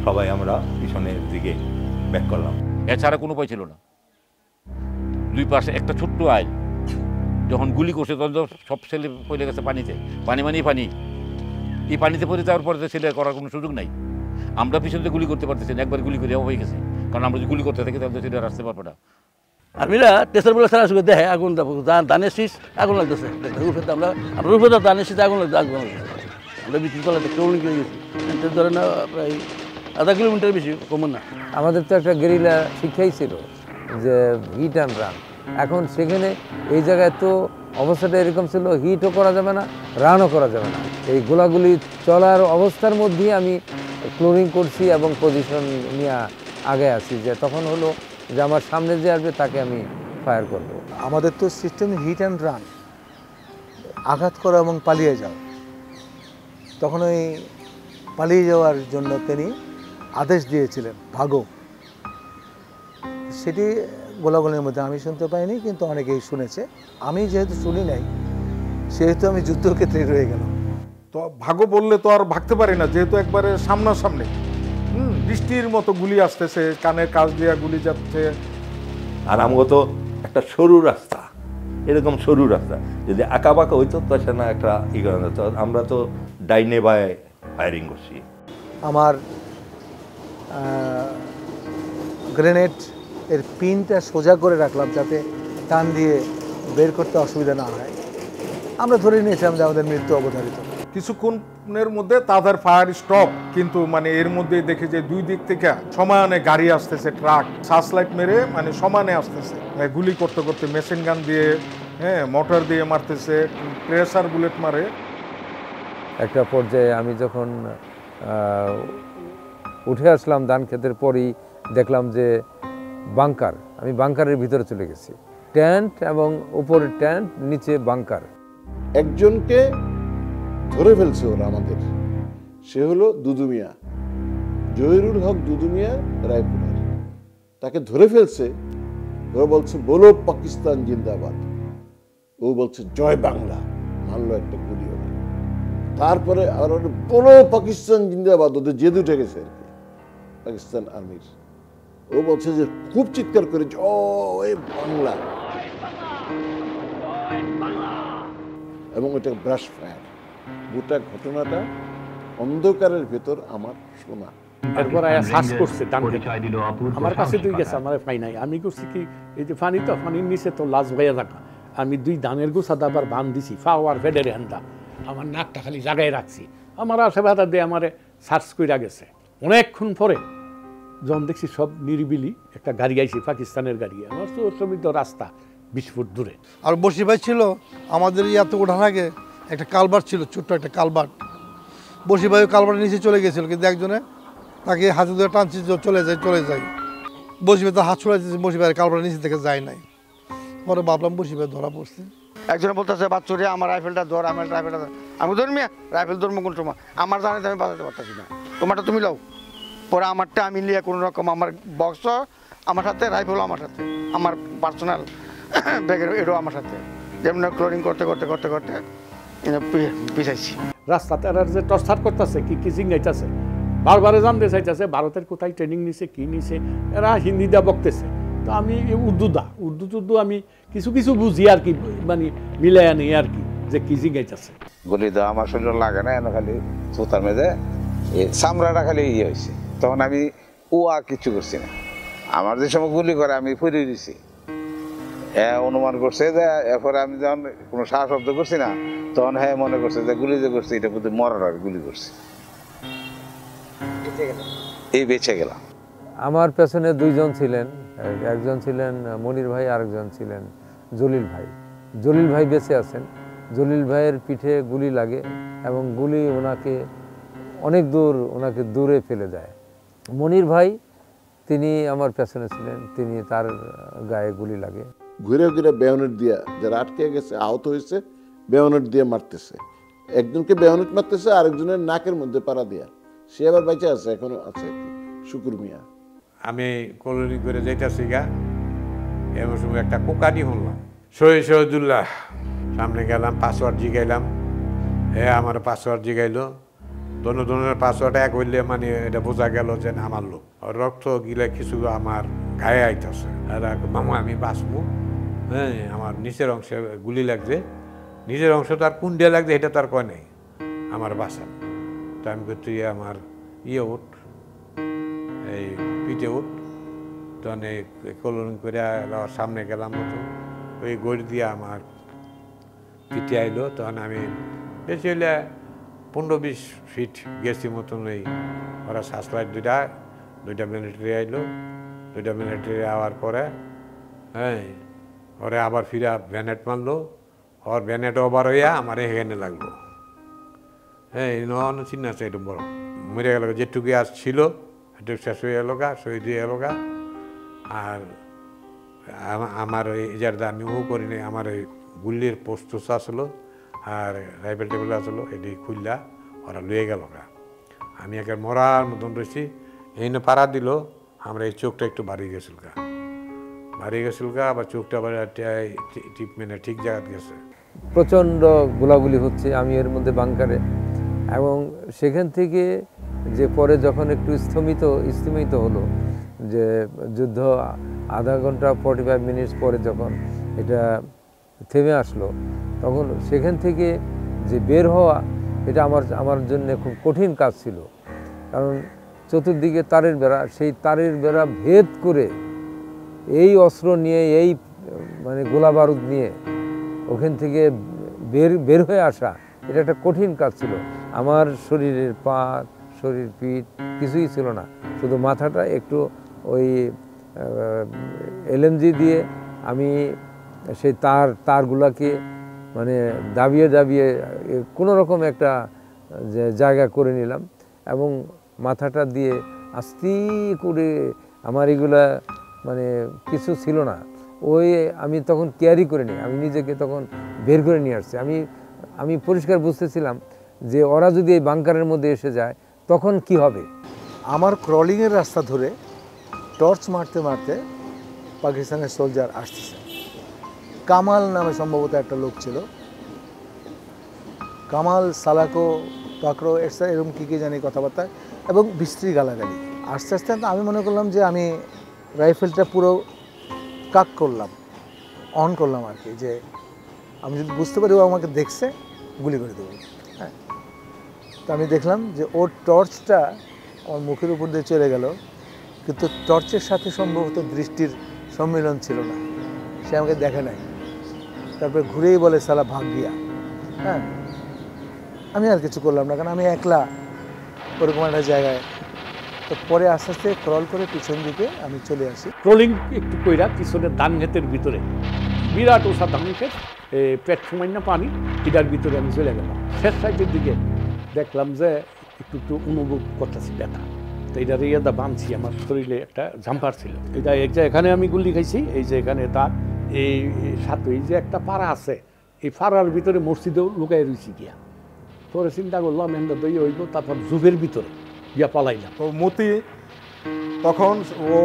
সবাই আমরা পিছনের দিকে ব্যাক করলাম। এছাড়া কোনো উপায় ছিল না। দুই পাশে একটা ছোট্ট আইল, যখন গুলি করছে তখন সব ছেলে পড়ে গেছে পানিতে, পানি মানেই পানি, এই পানিতে পড়ে যাওয়ার পরে ছেলে করার কোনো সুযোগ নাই। আমরা পিছনে গুলি করতে পারতেছি না, একবার গুলি করে হয়ে গেছে, কারণ আমরা যদি গুলি করতে থাকি তাহলে ছেলে আসতে পারবে না। আর্মিরা টেস্টার বলে সারা সুখে দেখে আগুন, ধানের শীষ আগুন লাগতেছে, রূপে আমরা রূপে তো ধানের শীষ আগুন লাগতেছে, আমরা বিক্রি করলে ট্রোলিং করে গেছি, ধরে না প্রায় আধা কিলোমিটার বেশি কমন না। আমাদের তো একটা গেরিলা শিক্ষাই ছিল যে হিট অ্যান্ড রান। এখন সেখানে এই জায়গায় তো অবস্থাটা এরকম ছিল, হিটও করা যাবে না, রানও করা যাবে না। এই গোলাগুলি চলার অবস্থার মধ্যেই আমি ক্লোরিং করছি এবং পজিশন নিয়ে আগে আছি, যে তখন হলো যে আমার সামনে যে আসবে তাকে আমি ফায়ার করব। আমাদের তো সিস্টেম হিট অ্যান্ড রান, আঘাত করা এবং পালিয়ে যাও। তখন ওই পালিয়ে যাওয়ার জন্য তিনি আদেশ দিয়েছিলেন ভাগো, সেটি গোলাগুলির মধ্যে আমি শুনতে পাইনি, কিন্তু অনেকেই শুনেছে। আমি যেহেতু শুনি নাই সেহেতু আমি যুদ্ধক্ষেত্রে রয়ে গেলাম। তো ভাগো বললে তো আর ভাগতে পারি না, যেহেতু একবারে সামনাসামনি বৃষ্টির মতো গুলি আসতেছে, কানের কাজ দিয়ে গুলি যাচ্ছে। আর আমাকে তো একটা সরু রাস্তা, এরকম সরু রাস্তা যদি আঁকা বাঁকা হইতো তো না একটা ই করা যেত, আমরা তো ডাইনে বায়ে ফায়ারিং করছি। আমার গ্রেনেড এর পিনটা সোজা করে রাখলাম যাতে টান দিয়ে বের করতে অসুবিধা না হয়। আমরা ধরে নিয়েছিলাম যে আমাদের মৃত্যু অবধারিত। কিছুক্ষণের মধ্যে তাদের ফায়ার স্টপ, কিন্তু মানে এর মধ্যে দেখে যে দুই দিক থেকে সমানে গাড়ি আসতেছে, ট্রাক সার্চ লাইট মেরে মানে সমানে আসতেছে, গুলি করতে করতে মেশিন গান দিয়ে, হ্যাঁ, মোটর দিয়ে মারতেছে, প্রেসার বুলেট মারে। একটা পর্যায়ে আমি যখন উঠে আসলাম ধান ক্ষেতের পরই দেখলাম যে বাংকার, আমি বাংকারের ভিতরে চলে গেছি। ট্যান্ট এবং উপরে ট্যান্ট, নিচে বাংকার। একজনকে ধরে ফেলছে ওরা আমাদের, সে হলো দুদু মিয়া, জহিরুল হক দুদু মিয়া রায়পুরের। তাকে ধরে ফেলছে, ওরা বলছে বলো পাকিস্তান জিন্দাবাদ, ও বলছে জয় বাংলা, মানলো একটা গুলি ওরা। তারপরে আর বলো পাকিস্তান জিন্দাবাদ, ওদের জেদ উঠে গেছে আর কি পাকিস্তান আর্মির। ও বলছে যে খুব চিৎকার করে জয় বাংলা, এবং এটা ব্রাশ ফায়ার। গোটা ঘটনাটা অন্ধকারের ভেতর আমার শোনা। এরপর আয়া শ্বাস করছে, আমার কাছে দুই গেছে, আমার পাই নাই। আমি করছি কি, এই যে পানি তো, পানির নিচে তো লাশ ভাইয়া থাকা, আমি দুই ধানের গোছা দাবার বান দিছি, ফাওয়ার ফেডের হ্যান্ডা, আমার নাকটা খালি জায়গায় রাখছি। আমার আশেপাশে দিয়ে আমারে সার্চ করে গেছে। অনেকক্ষণ পরে যখন দেখছি সব নিরিবিলি, একটা গাড়ি আইছি, পাকিস্তানের গাড়ি, আমার তো সমিত রাস্তা 20 ফুট দূরে। আর বসি ভাই ছিল আমাদের ইয়াতে ওঠার আগে একটা কালভার্ট ছিল, ছোট্ট একটা কালভার্ট। বসি ভাই কালভার্টের নিচে চলে গেছিল, কিন্তু একজনে তাকে হাতে ধরে টানছি, চলে যায়। বসি ভাই তো হাত ছড়াইছে, বসি ভাই কালভার্টের নিচে থেকে যায় নাই। পরে ভাবলাম বসি ভাই ধরা পড়ছে। একজনে বলতেছে বাচ্চুরে আমার রাইফেলটা ধর, আমার রাইফেলটা ধর। আমি ধর্মিয়া রাইফেল ধর্ম কোন সময় আমার জানে, আমি বাঁচাতে পারতেছি না, তোমারটা তুমি লাও। পরে আমারটা আমি নিয়ে কোনো রকম, আমার বক্স আমার সাথে, রাইফেল আমার সাথে, আমার পার্সোনাল ব্যাগের এটাও আমার সাথে, যেমন ক্লোরিং করতে করতে করতে করতে পিছাইছি। রাস্তাতে এরা যে টর্চার করতেছে, কি জিঙ্গাইতেছে, বারবারে জানতে চাইতেছে ভারতের কোথায় ট্রেনিং নিছে, কি নিছে। এরা হিন্দি দা বকতেছে, তো আমি উর্দু আমি কিছু কিছু বুঝি আর কি, মানে মিলাই আনি আর কি, যে কি জিঙ্গাইতেছে। গুলি দেওয়া আমার শরীর লাগে না, এনে খালি সুতার মেঝে চামড়াটা খালি ইয়ে হয়েছে। তখন আমি আর কিছু করছি না, আমার যে সময় গুলি করে আমি ফুরিয়ে দিছি। অনুমান করছে যে এরপরে আমি যখন কোনো সাহস শব্দ করছি না, তখন হ্যাঁ মনে করছে যে গুলি যে করছি এটা বুঝতে মরার আর গুলি করছি, এই বেঁচে গেলাম। আমার পেছনে দুইজন ছিলেন, একজন ছিলেন মনির ভাই, আরেকজন ছিলেন জলিল ভাই। জলিল ভাই বেঁচে আছেন। জলিল ভাইয়ের পিঠে গুলি লাগে এবং গুলি ওনাকে অনেক দূর, ওনাকে দূরে ফেলে দেয়। মনির ভাই তিনি আমার পেছনে ছিলেন, তিনি, তার গায়ে গুলি লাগে। ঘুরে ঘুরে বেয়নেট দিয়া যারা আটকে গেছে, আহত হয়েছে, বেয়নেট দিয়ে মারতেছে। একজনকে বেয়নেট মারতেছে, আরেকজনের নাকের মধ্যে পাড়া দিয়া, সে আবার বেঁচে আছে, এখনো আছে শুকুর মিয়া। আমি কলোনি করে যাইতেছি গা, এমন সময় একটা কোকানি হলাম, শহীদুল্লাহ। সামনে গেলাম, পাসওয়ার্ড জিগাইলাম, আমার পাসওয়ার্ড জিগাইলো। দোনোজনের পাসওয়ার্ড এক হইলে মানে এটা বোঝা গেল যে না আমার লোক। রক্ত গিলে কিছু আমার গায়ে আইতেছে, আর মামা আমি বাঁচবো। হ্যাঁ, আমার নিচের অংশে গুলি লাগছে, নিচের অংশ তার কোন দিয়ে লাগছে এটা তার কয় নেই, আমার বাঁচান। তো আমি তুই আমার উঠ, এই পিঠে উঠ। তখন এই কলোনি করে সামনে গেলাম মতো, ওই গড়ি দিয়ে আমার পিঠে আইলো। তখন আমি বেশি হইলে 15-20 ফিট গেছি মতন। ওই ওরা সার্চলাইট দুইটা মিলিটারি আইলো। দুইটা মিলিটারি আওয়ার পরে হ্যাঁ, ওরে আবার ফিরা ব্যানেট মারলো। ওর ব্যানেট ওভার হইয়া আমার এখানে লাগলো। হ্যাঁ, চিন্তা আছে একটু বড় মরে গেল, যেটুকু আজ ছিল একটু শেষ হয়ে গেল গা, শহীদ হয়ে গেল গা। আর আমার ওই যার আমি করি নাই, আমার ওই গুলির পোস্ট আসলো আর রাইফেল টেবিল আসলো, এটি খুললা ওরা লুয়ে গেল গা। আমি একে মরার মতন রয়েছি, এই না পাড়া দিল, আমরা এই চোখটা একটু বাড়িয়ে গেছিল গা, আবার চোখটা ট্রিটমেন্টে ঠিক জায়গা গেছে। প্রচণ্ড গোলাগুলি হচ্ছে, আমি এর মধ্যে বাংকারে। এবং সেখান থেকে যে পরে যখন একটু স্থমিত হলো, যে যুদ্ধ আধা ঘন্টা 45 মিনিটস পরে যখন এটা থেমে আসলো, তখন সেখান থেকে যে বের হওয়া, এটা আমার জন্য খুব কঠিন কাজ ছিল। কারণ চতুর্দিকে তারের বেড়া, সেই তারের বেড়া ভেদ করে এই অস্ত্র নিয়ে, এই মানে গোলা বারুদ নিয়ে ওখান থেকে বের হয়ে আসা, এটা একটা কঠিন কাজ ছিল। আমার শরীরের পা, শরীর, পিঠ কিছুই ছিল না, শুধু মাথাটা একটু ওই এলএমজি দিয়ে আমি সেই তারগুলাকে মানে দাবিয়ে দাবিয়ে কোনো রকম একটা জায়গা করে নিলাম এবং মাথাটা দিয়ে আস্তে করে, আমার এগুলা মানে কিছু ছিল না, ওই আমি তখন ক্যারি করে নিই, আমি নিজেকে তখন বের করে নিয়ে আসছি। আমি পরিষ্কার বুঝতেছিলাম যে ওরা যদি এই বাংকারের মধ্যে এসে যায় তখন কি হবে। আমার ক্রলিংয়ের রাস্তা ধরে টর্চ মারতে মারতে পাকিস্তানের সোলজার আসতেছে। কামাল নামে সম্ভবত একটা লোক ছিল, কামাল, সালাকো, পাকড়ো এরকম কী জানি কথাবার্তা এবং বিস্ত্রী গালাগালি। আস্তে আস্তে আমি মনে করলাম যে আমি রাইফেলটা পুরো কাক করলাম, অন করলাম আর কি, যে আমি যদি বুঝতে পারি ও আমাকে দেখছে গুলি করে দেবো। হ্যাঁ, তো আমি দেখলাম যে ওর টর্চটা আমার মুখের উপর দিয়ে চলে গেল, কিন্তু টর্চের সাথে সম্ভবত দৃষ্টির সম্মিলন ছিল না, সে আমাকে দেখে নাই। তারপরে ঘুরেই বলে সালা ভাগ গিয়া। হ্যাঁ, আমি আর কিছু করলাম না, কারণ আমি একলা ওরকম একটা জায়গায়। তো পরে আস্তে আস্তে ক্রল করে পিছন দিকে আমি চলে আসি। ক্রলিং একটু কইরা পিছনে ধান ক্ষেতের ভিতরে বিরাট ওষা ধান ক্ষেত, পেট সময় না পানি, এটার ভিতরে আমি চলে গেলাম। শেষ সাইডের দিকে দেখলাম যে একটু একটু অনুভব করতেছি ব্যথা, তো এটার ইয়েটা বাঁধছি, আমার শরীরে একটা জাম্পার ছিল, এটা এক যে এখানে আমি গুলি খাইছি, এই যে এখানে তার এই সাথে এই যে একটা পাড়া আছে, এই পাড়ার ভিতরে মসজিদেও লুকাই রয়েছি গিয়া। পরে চিন্তা করলাম এমনি দই হইব, তারপর জুবের ভিতরে গিয়া পালাইলাম। তো মতি তখন ও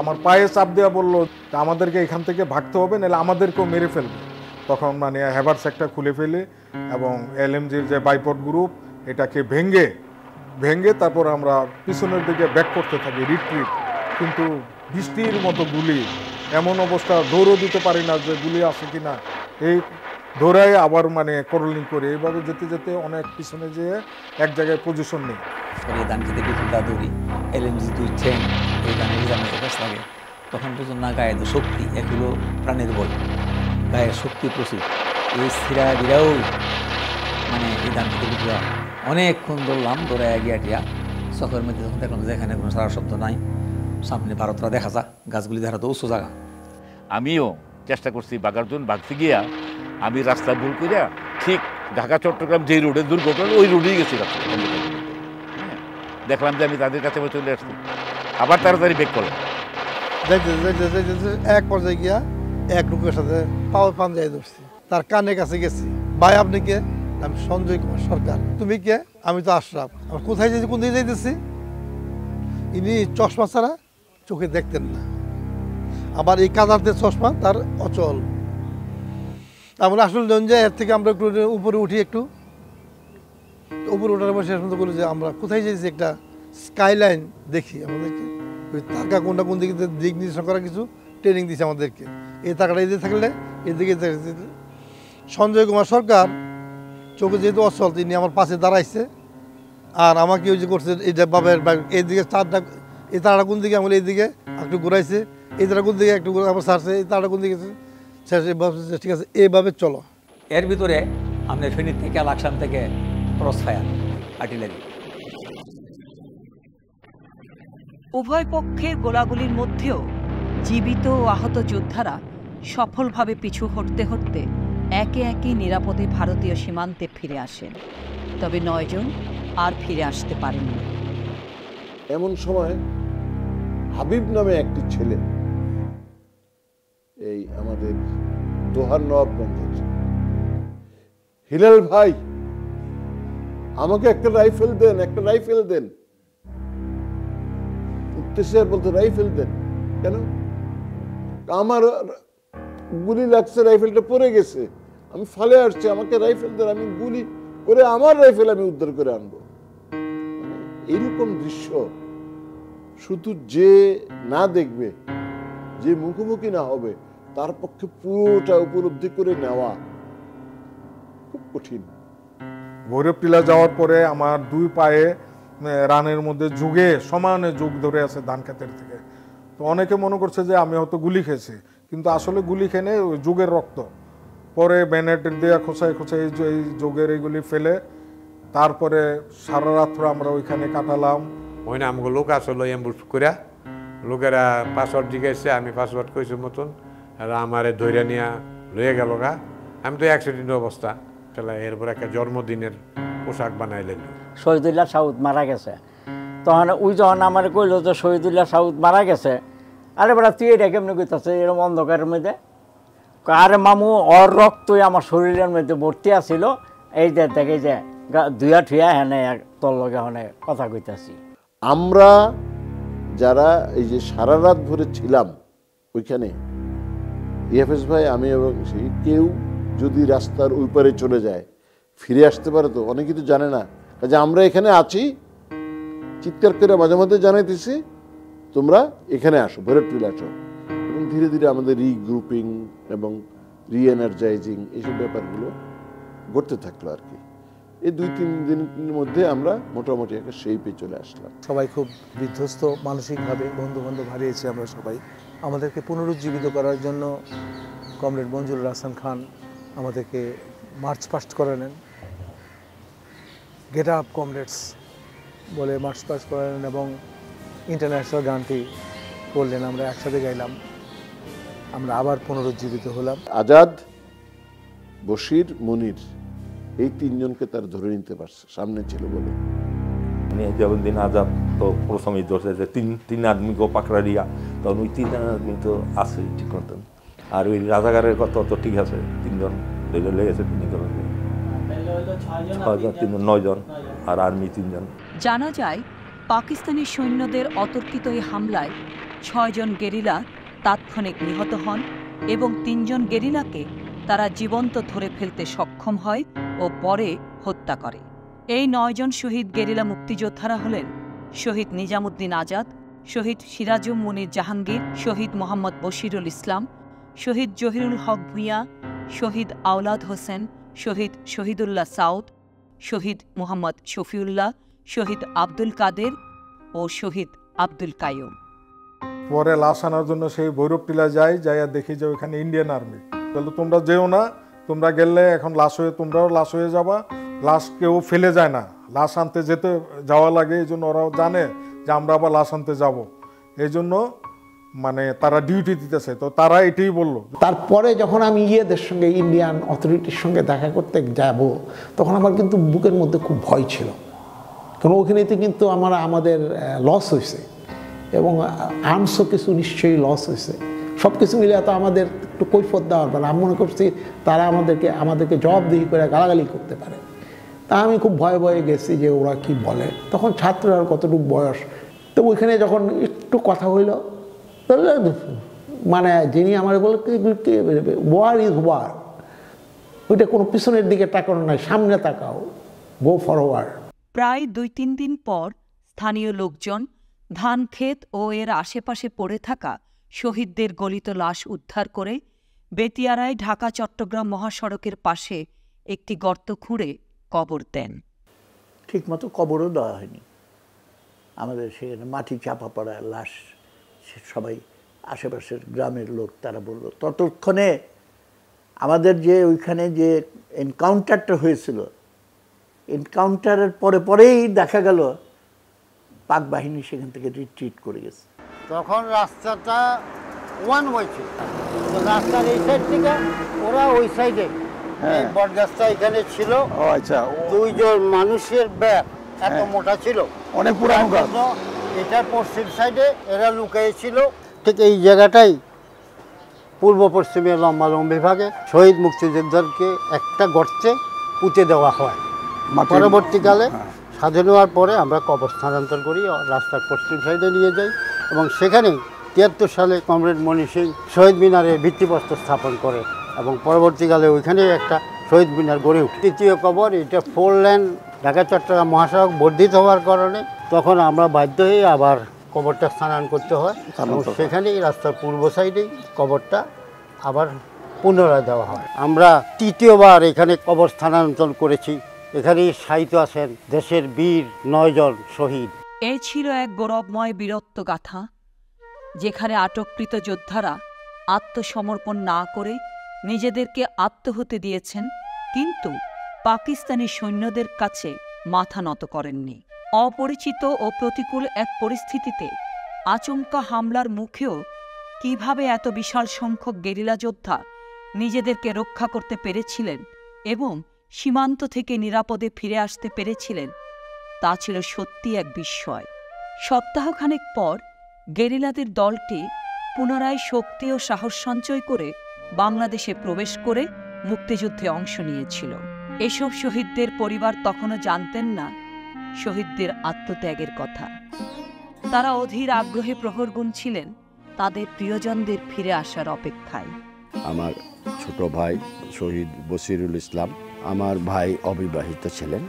আমার পায়ে চাপ দেওয়া বললো আমাদেরকে এখান থেকে ভাগতে হবে, নাহলে আমাদেরকেও মেরে ফেলবে। তখন মানে হ্যাভার্স একটা খুলে ফেলে এবং এলএমজির যে বাইপড গ্রুপ এটাকে ভেঙে তারপর আমরা পিছনের দিকে ব্যাক করতে থাকি, রিট্রিট। কিন্তু বৃষ্টির মতো গুলি, এমন অবস্থা দৌড়ও দিতে পারি না যে গুলি আসে কিনা, এই দৌড়াই আবার মানে করলিং করে এইভাবে যেতে যেতে অনেক পিছনে যেয়ে এক জায়গায় পজিশন নেই। ধান খেতে বিপুলটা দৌড়ি, এলএমজি 2 ট্রেন, এই ধানের জানার কাছ লাগে। তখন পর্যন্ত না গায়ে শক্তি, এক হলো প্রাণের বল, গায়ের শক্তি প্রচুর। এই স্থিরা বিরাও মানে এই ধান খেতে বিপুলা অনেকক্ষণ দৌড়লাম, দৌড়ায় এগিয়ে টিয়া চকের মধ্যে যখন দেখলাম যে এখানে কোনো সারা শব্দ নাই, সামনে ভারতরা দেখা যা, গাছগুলি দেখা তো উঁচু জায়গা। আমিও চেষ্টা করছি বাগার জন্য, ভাগতে গিয়া আমি রাস্তা ভুল করিয়া ঠিক ঢাকা চট্টগ্রাম যে রোডে দুর্ঘটনা ওই রোডেই গেছি। দেখলাম যে আমি তাদের কাছে চলে আসছি, আবার তাড়াতাড়ি বেক করলাম। এক পর্যায়ে গিয়া এক লোকের সাথে পাও পাঞ্জায় ধরছি, তার কানের কাছে গেছি। ভাই আপনি কে? আমি সঞ্জয় কুমার সরকার। তুমি কে? আমি তো আশরাফ। আমি কোথায় যাইছি, কোন দিকে যাইতেছি? ইনি চশমা ছাড়া চোখে দেখতেন না, আবার এই কাদারতে চশমা তার অচল। আমরা আসলে যে এর থেকে আমরা একটু উপরে উঠি, একটু উপরে ওঠার পর শেষ পর্যন্ত বলি যে আমরা কোথায় যাইছি, একটা স্কাইলাইন দেখি। আমাদেরকে ওই তারকা কোনটা কোন দিকে দিক নির্দেশন করা কিছু ট্রেনিং দিচ্ছে আমাদেরকে। এই তাকাটা এদিকে থাকলে এদিকে। সঞ্জয় কুমার সরকার চোখে যেহেতু অচল, তিনি আমার পাশে দাঁড়াইছে, আর আমাকে ওই যে করছে এইটা বাবার এইদিকে চারটা, এই তারাটা কোন দিকে আমি এইদিকে একটু ঘুরাইছে, এই তারা কোন দিকে একটু আবার ছাড়ছে, এই তারাটা কোন দিকে ঠিক আছে, এইভাবে চলো। এর ভিতরে আমাদের ফেনীর থেকে লাকসাম থেকে ক্রস ফায়ার আর্টিলারি। উভয় পক্ষের গোলাগুলির মধ্যেও জীবিত ও আহত যোদ্ধারা সফলভাবে পিছু হটতে হটতে একে একে নিরাপদে ভারতীয় সীমান্তে ফিরে আসেন। তবে 9 জন আর ফিরে আসতে পারেননি। এমন সময় হাবিব নামে একটি ছেলে, এই আমাদের দোহার নবাবগঞ্জের, হিলাল ভাই আমাকে একটা রাইফেল দেন, একটা রাইফেল দেন। উঠতেছে আর বলতে রাইফেল দেন কেন? আমার গুলি লাগছে, রাইফেলটা পড়ে গেছে, আমি ফালে আসছি, আমাকে রাইফেল দেন, আমি গুলি করে আমার রাইফেল আমি উদ্ধার করে আনবো। এইরকম দৃশ্য শুধু যে না দেখবে, যে মুখোমুখি না হবে, তার পক্ষে পুরোটা উপলব্ধি করে নেওয়া খুব কঠিন। ভৈরব টিলা যাওয়ার পরে আমার 2 পায়ে রানের মধ্যে যুগে সমানে যুগ ধরে আছে ধান খেতের থেকে। তো অনেকে মনে করছে যে আমি হয়তো গুলি খেয়েছি, কিন্তু আসলে গুলি খেয়ে ওই যুগের রক্ত। পরে ব্যানেট দিয়ে খোঁচায় খোঁচায় এই যোগের এইগুলি ফেলে তারপরে সারা রাত্র আমরা ওইখানে কাটালাম। ওই না আমাকে লোক আসলো এম্বুশ করে, লোকেরা পাসওয়ার্ড জিজ্ঞাসা, আমি পাসওয়ার্ড কইছি মতন, আর আমারে ধৈর্য নিয়ে লয়ে গেল গা। আমি তো অ্যাক্সিডেন্ট অবস্থা, তাহলে এরপর একটা জন্মদিনের পোশাক বানাইলেন। শহীদুল্লাহ সাউদ মারা গেছে, তখন ওই যখন আমার কইলো যে শহীদুল্লাহ সাউদ মারা গেছে, আরে বেড়া তুই এটা কেমনি কইতাছে এরকম অন্ধকারের মধ্যে? আরে মামু ওর রক্তই আমার শরীরের মধ্যে ভর্তি আছিল, এই যে দেখে যে ধুয়া ঠুয়া হেনে তোর লগে হনে কথা কইতাছি। আমরা যারা এই যে সারা রাত ভরে ছিলাম ওইখানে, ইএফএস ভাই, আমি এবং সেই কেউ যদি রাস্তার ওই পারে চলে যায় ফিরে আসতে পারে, তো অনেকেই তো জানে না যে আমরা এখানে আছি, চিৎকার করে মাঝে মাঝে জানাইতেছি তোমরা এখানে আসো, ভৈরব টিলা আসো। এবং ধীরে ধীরে আমাদের রিগ্রুপিং এবং রিএনার্জাইজিং এইসব ব্যাপারগুলো ঘটতে থাকলো আর কি। এই 2-3 দিনের মধ্যে আমরা মোটামুটি একটা শেপে চলে আসলাম। সবাই খুব বিধ্বস্ত মানসিকভাবে, বন্ধু বান্ধব হারিয়েছি আমরা সবাই। আমাদেরকে পুনরুজ্জীবিত করার জন্য কমরেড মঞ্জুরুল হাসান খান আমাদেরকে মার্চ পাস্ট করালেন, গেট আপ কমরেডস বলে মার্চ পাস্ট করালেন এবং ইন্টারন্যাশনাল গানটি করলেন, আমরা একসাথে গাইলাম, আমরা আবার পুনরুজ্জীবিত হলাম। আজাদ, বশির, মনির, এই 3 জনকে তার ধরে নিতে পারছে, সামনে ছিল বলে। जबुद्दीन आजाद तो प्रथम धरছে যে তিন আদমি গো পাকড়া দিয়া, তখন ওই 3 আদমি তো আছে ঠিক মতন। আর ওই রাজাগারের কথা তো ঠিক আছে, 3 জন ধরে লেগেছে, 3 জন 9 জন আর আর্মি 3 জন। জানা যায় পাকিস্তানি সৈন্যদের অতর্কিত এই হামলায় 6 জন গেরিলা তাৎক্ষণিক নিহত হন এবং 3 জন গেরিলাকে তারা জীবন্ত ধরে ফেলতে সক্ষম হয় ও পরে হত্যা করে। এই 9 জন শহীদ গেরিলা মুক্তিযোদ্ধারা হলেন শহীদ নিজামুদ্দিন আজাদ, শহীদ সিরাজুম মুনির জাহাঙ্গীর, শহীদ মোহাম্মদ বশিরুল ইসলাম, শহীদ জহিরুল হক ভূঁইয়া, শহীদ আওলাদ হোসেন, শহীদ শহীদুল্লাহ সাউদ, শহীদ মোহাম্মদ শফিউল্লাহ, শহীদ আব্দুল কাদের ও শহীদ আব্দুল কাইয়ুম। পরে লাশ আনার জন্য সেই ভৈরব টিলা যাইয়া দেখি যে ওইখানে ইন্ডিয়ান আর্মি। তাহলে তোমরা যেও না, তোমরা গেলে এখন তোমরাও লাশ হয়ে যাবা। লাশ কেউ ফেলে যায় না, লাশ আনতে যাওয়া লাগে, এই জন্য ওরাও জানে যে আমরা আবার লাশ আনতে যাব, এই জন্য মানে তারা ডিউটি দিতেছে, তো তারা এটাই বললো। তারপরে যখন আমি ইয়েদের সঙ্গে, ইন্ডিয়ান অথরিটির সঙ্গে দেখা করতে যাব, তখন আমার কিন্তু বুকের মধ্যে খুব ভয় ছিল, কারণ ওখানেতে কিন্তু আমাদের লস হয়েছে এবং আর্মসও কিছু নিশ্চয়ই লস হয়েছে। সব কিছু মিলে তো আমাদের একটু কৈফত দেওয়ার পর আমি মনে করছি তারা আমাদেরকে জবাবদিহি করে গালাগালি করতে পারে। তা আমি খুব ভয়ে ভয়ে গেছি যে ওরা কি বলে। তখন ছাত্ররা কতটুকু বয়স, তো ওইখানে যখন একটু কথা হইল, মানে যিনি আমার বলে ওয়ার ইজ ওয়ার, ওইটা কোনো পিছনের দিকে তাকানো নাই, সামনে তাকাও, গো ফরওয়ার্ড। প্রায় 2-3 দিন পর স্থানীয় লোকজন ধান ক্ষেত ও এর আশেপাশে পড়ে থাকা শহীদদের গলিত লাশ উদ্ধার করে বেতিয়ারায় ঢাকা চট্টগ্রাম মহাসড়কের পাশে একটি গর্ত খুঁড়ে কবর দেন। ঠিকমতো কবরও দেওয়া হয়নি, আমাদের সেখানে মাটি চাপা পড়া লাশ, সবাই আশেপাশের গ্রামের লোক তারা বলল। ততক্ষণে আমাদের যে ওইখানে যে এনকাউন্টারটা হয়েছিল, এনকাউন্টারের পরেই দেখা গেল পাক বাহিনী সেখান থেকে রিট্রিট করে গেছে। তখন রাস্তাটা ওয়ান ওয়ে ছিল, রাস্তার এই সাইড থেকে ওরা ওই সাইডে, বটগাছটা এখানে ছিল। আচ্ছা, 2 জন মানুষের ব্যাগ এত মোটা ছিল, অনেক পুরানো গাছ। এটার পশ্চিম সাইডে এরা লুকিয়েছিল, ঠিক এই জায়গাটাই পূর্ব পশ্চিমে লম্বালম্বি ভাগে শহীদ মুক্তিযোদ্ধাকে একটা গর্তে পুঁতে দেওয়া হয়। পরবর্তীকালে স্বাধীন হওয়ার পরে আমরা কবর স্থানান্তর করি, রাস্তার পশ্চিম সাইডে নিয়ে যাই এবং সেখানেই 73 সালে কমরেড মনি সিং শহীদ মিনারে ভিত্তিপ্রস্তর স্থাপন করে এবং পরবর্তীকালে ওইখানে একটা শহীদ মিনার গড়ে উঠে। তৃতীয় কবর, এটা 4 লেন ঢাকা চট্টগ্রাম মহাসড়ক বর্ধিত হওয়ার কারণে তখন আমরা বাধ্য হয়ে আবার কবরটা স্থানান্তর করতে হয় এবং সেখানেই রাস্তার পূর্ব সাইডেই কবরটা আবার পুনরায় দেওয়া হয়। আমরা 3য়বার এখানে কবর স্থানান্তর করেছি। এখানেই শায়িত আছেন দেশের বীর 9 জন শহীদ। এ ছিল এক গৌরবময় বীরত্ব গাথা, যেখানে আটককৃত যোদ্ধারা আত্মসমর্পণ না করে নিজেদেরকে আত্মহতি দিয়েছেন, কিন্তু পাকিস্তানি সৈন্যদের কাছে মাথা নত করেননি। অপরিচিত ও প্রতিকূল এক পরিস্থিতিতে আচমকা হামলার মুখেও কিভাবে এত বিশাল সংখ্যক গেরিলা যোদ্ধা নিজেদেরকে রক্ষা করতে পেরেছিলেন এবং সীমান্ত থেকে নিরাপদে ফিরে আসতে পেরেছিলেন, তা ছিল সত্যি এক বিস্ময়। সপ্তাহখানেক পর গেরিলাদের দলটি পুনরায় শক্তি ও সাহস সঞ্চয় করে বাংলাদেশে প্রবেশ করে মুক্তিযুদ্ধে অংশ নিয়েছিল। এসব শহীদদের পরিবার তখনও জানতেন না শহীদদের আত্মত্যাগের কথা। তারা অধীর আগ্রহে প্রহর গুনছিলেন তাদের প্রিয়জনদের ফিরে আসার অপেক্ষায়। আমার ছোট ভাই শহীদ বশিরুল ইসলাম, আমার ভাই অবিবাহিত ছিলেন।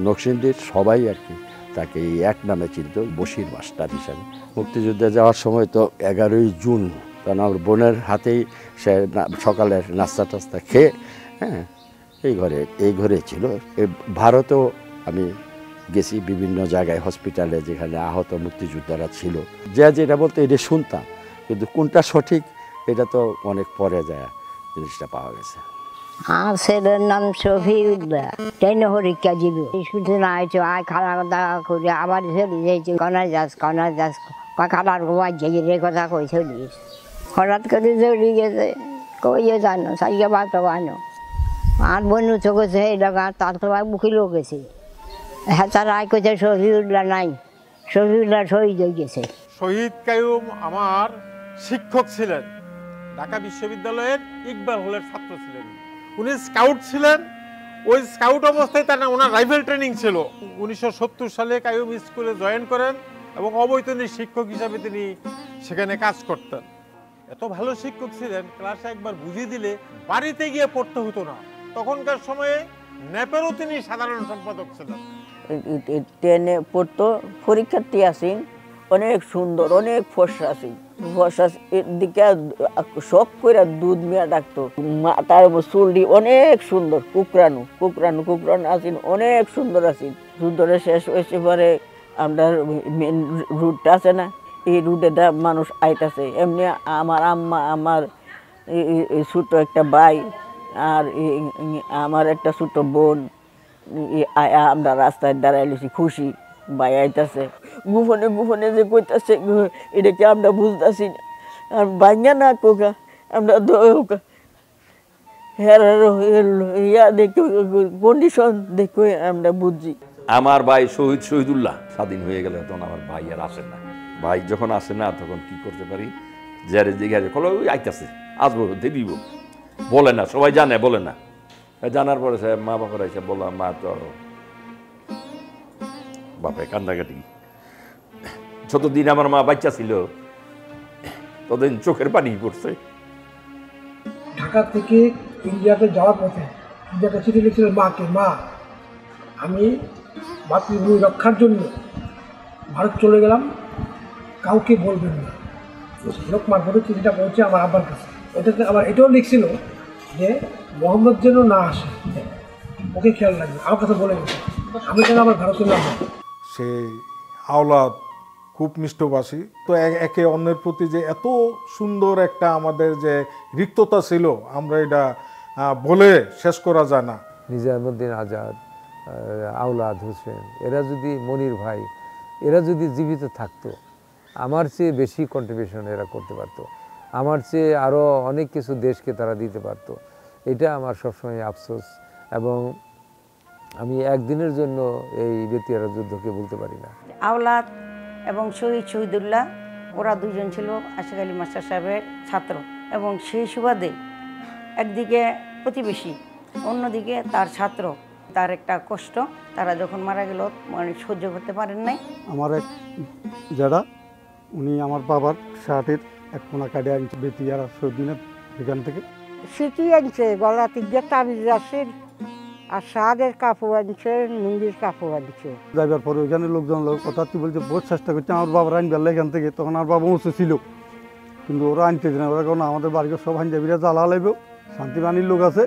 নকশিন্দির সবাই আর কি তাকে এই এক নামে চিনত, বশির মাস্টার হিসাবে। মুক্তিযুদ্ধে যাওয়ার সময় তো 11ই জুন, কারণ আমার বোনের হাতেই সে সকালের নাস্তা টাস্তা খেয়ে এই ঘরে ছিল। ভারতেও আমি গেছি বিভিন্ন জায়গায়, হসপিটালে যেখানে আহত মুক্তিযোদ্ধারা ছিল। যেটা বলতো এটা শুনতাম, কিন্তু কোনটা সঠিক এটা তো অনেক পরে যায় জিনিসটা পাওয়া গেছে। আমার ছেলের নাম শফিউল্লাহ, ট্রেনে পরীক্ষা দিল, স্কুলে না হয়েছে, আয় খাওয়া দাওয়া করে আবার চলে যাইছে। কনার যাস খালার গোয়া যে কথা কই চলিস, হঠাৎ করে চলে গেছে। কইয়ে জানো সাইকে বাত আনো, আর বনু চোখেছে এই লাগা, তার তো বুকিল গেছে। হ্যাঁ, তার আয় কইছে শফিউল্লাহ নাই, শফিউল্লাহ শহীদ হয়ে গেছে। শহীদ কাইয়ুম আমার শিক্ষক ছিলেন, ঢাকা বিশ্ববিদ্যালয়ের ইকবাল হলের ছাত্র ছিলেন। উনি স্কাউট ছিলেন। ওই স্কাউট অবস্থায় ওনার রাইফেল ট্রেনিং ছিল। 1970 সালে কাইয়ুম স্কুলে জয়েন করেন এবং অবৈতনিক শিক্ষক হিসাবে তিনি সেখানে কাজ করতেন। এত ভালো শিক্ষক ছিলেন, ক্লাসে একবার বুঝিয়ে দিলে বাড়িতে গিয়ে পড়তে হতো না। তখনকার সময়ে ন্যাপেরও তিনি সাধারণ সম্পাদক ছিলেন। ট্রেনে পড়তো, পরীক্ষার্থী আসেন, অনেক সুন্দর, অনেক ফর্সা আসেন। ফর্সার দিকে শখ করে দুধ মেয়া ডাকতো। মাথার চুলটি অনেক সুন্দর, কুকরানো আসেন, অনেক সুন্দর আসেন। যুদ্ধটা শেষ হয়েছে পরে আমরা মেন রুটটা আছে না, এই রুটে মানুষ আইতাছে। এমনি আমার আম্মা, আমার ছোট একটা ভাই আর আমার একটা ছোট বোন, আমরা রাস্তায় দাঁড়াইলেছি খুশি, ভাই আইতাছে। গোপনে যে কইতাছে এটাকে আমরা বুঝতেছি না। আর ভাঙ্গা না কোকা আমরা কন্ডিশন দেখে আমরা বুঝছি। আমার ভাই শহীদুল্লাহ স্বাধীন হয়ে গেলে তখন আমার ভাই আর আসে না। ভাই যখন আসে না তখন কি করতে পারি, যারে জিজ্ঞাসা করলো ওই আইতাছে, আসবো দিব, বলে না, সবাই জানে, বলে না। জানার পরে সাহেব মা বাবার এসে বললাম, মা তো বাপে কান্দাকাটি। যতদিন আমার মা বাচ্চা ছিল ততদিন চোখের পানি পড়ছে। ঢাকা থেকে ইন্ডিয়াতে যাওয়ার পথে একটা চিঠি লিখছিলেন মাকে, মা আমি মাতৃভূমি রক্ষার জন্য ভারত চলে গেলাম, কাউকে বলবেন না। লোক মারফতে চিঠিটা পৌঁছে আমার আব্বার কাছে। ওটাতে আবার এটাও লিখছিল যে মোহাম্মদ যেন না আসে, ওকে খেয়াল রাখবে, আমার কথা বলে গেছে, আমি যেন আবার ভারতে না যাই। সেই আওলাদ খুব মিষ্টভাষী। তো একে অন্যের প্রতি যে এত সুন্দর একটা আমাদের যে রিক্ততা ছিল, আমরা এটা বলে শেষ করা যায় না। নিজামুদ্দিন আজাদ, আওলাদ হোসেন, এরা যদি, মনির ভাই, এরা যদি জীবিত থাকতো, আমার চেয়ে বেশি কন্ট্রিবিউশন এরা করতে পারতো, আমার চেয়ে আরও অনেক কিছু দেশকে তারা দিতে পারতো। এটা আমার সবসময় আফসোস, এবং আমি একদিনের জন্য এই বেতিয়ারা যুদ্ধকে বলতে পারি না। আওলাদ এবং শহীদুল্লাহ, ওরা দুজন ছিল আশিক আলী মাস্টার সাহেবের ছাত্র, এবং সেই সুবাদে একদিকে প্রতিবেশী, অন্যদিকে তার ছাত্র, তার একটা কষ্ট, তারা যখন মারা গেল মানে সহ্য করতে পারেন নাই। আমার এক যারা, উনি আমার বাবার শার্টের এক কোনা কাটে আনছে বেতিয়ারা সদিনের এখান থেকে, সিটি আনছে, গলা তিনটে তাবিজ আছে, আর শাহের কাপড় আনছে, নুঙ্গির কাপড় আনছে। যাইবার পরে ওইখানে লোকজন কথা বলছে, বহুত চেষ্টা করছে আমার বাবার আনবার এখান থেকে। তখন আমার বাবা উঁচু ছিল, কিন্তু ওরা আনতে না, ওরা কারণ আমাদের বাড়িতে সব আনজাবিরা জ্বালা লাগবে, শান্তিবাণীর লোক আছে।